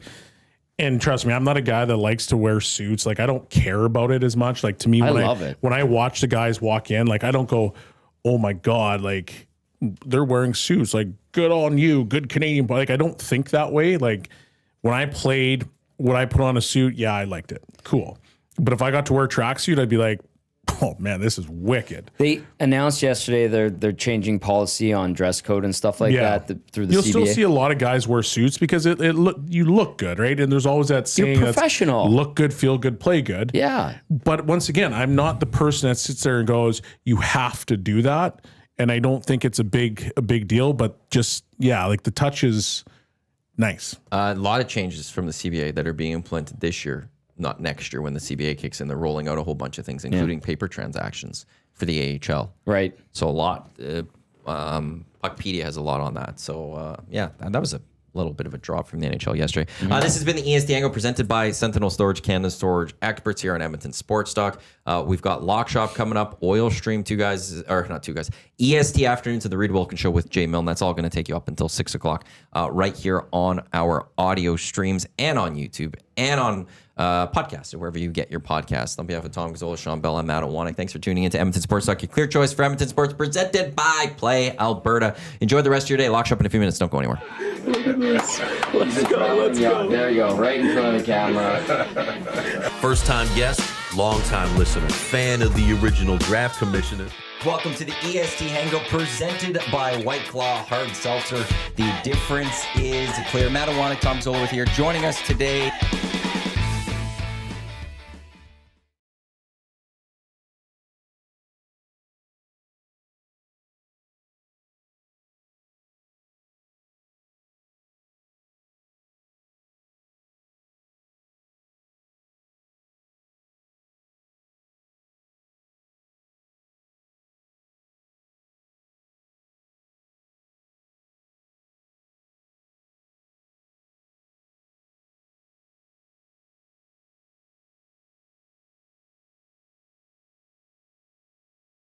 and trust me, I'm not a guy that likes to wear suits. Like, I don't care about it as much. Like, to me, when I watch the guys walk in, like, I don't go, oh my God, like, they're wearing suits. Like, good on you, good Canadian. But like, I don't think that way. Like, when I played, would I put on a suit? Yeah, I liked it. Cool. But if I got to wear a tracksuit, I'd be like, oh man, this is wicked. They announced yesterday they're changing policy on dress code and stuff like that through the You'll CBA. still see a lot of guys wear suits because you look good, right? And there's always that saying, You're professional. Look good, feel good, play good. Yeah. But once again, I'm not the person that sits there and goes, you have to do that. And I don't think it's a big deal, but just, like the touch is nice. A lot of changes from the CBA that are being implemented this year, not next year when the CBA kicks in. They're rolling out a whole bunch of things, including paper transactions for the AHL. Right. So a lot. Puckpedia has a lot on that. So, that was a little bit of a drop from the NHL yesterday. This has been the EST Hangout presented by Sentinel Storage, Canada Storage experts here on Edmonton Sports Talk. We've got Lock Shop coming up, Oil Stream, EST Afternoons of the Reed Wilkins Show with Jay Milne. That's all going to take you up until 6 o'clock right here on our audio streams and on YouTube and on podcast or wherever you get your podcasts. On behalf of Tom Gazzola, Shawn Belle, and Matt Iwanyk, thanks for tuning into Edmonton Sports Talk, your clear choice for Edmonton Sports, presented by Play Alberta. Enjoy the rest of your day. Lock Shop in a few minutes. Don't go anywhere. Let's go. There you go, right in front of the camera. First-time guest, long-time listener, fan of the original draft commissioner. Welcome to the EST Hangout presented by White Claw Hard Seltzer. The difference is clear. Matt Iwanyk, Tom Zola with here. Joining us today,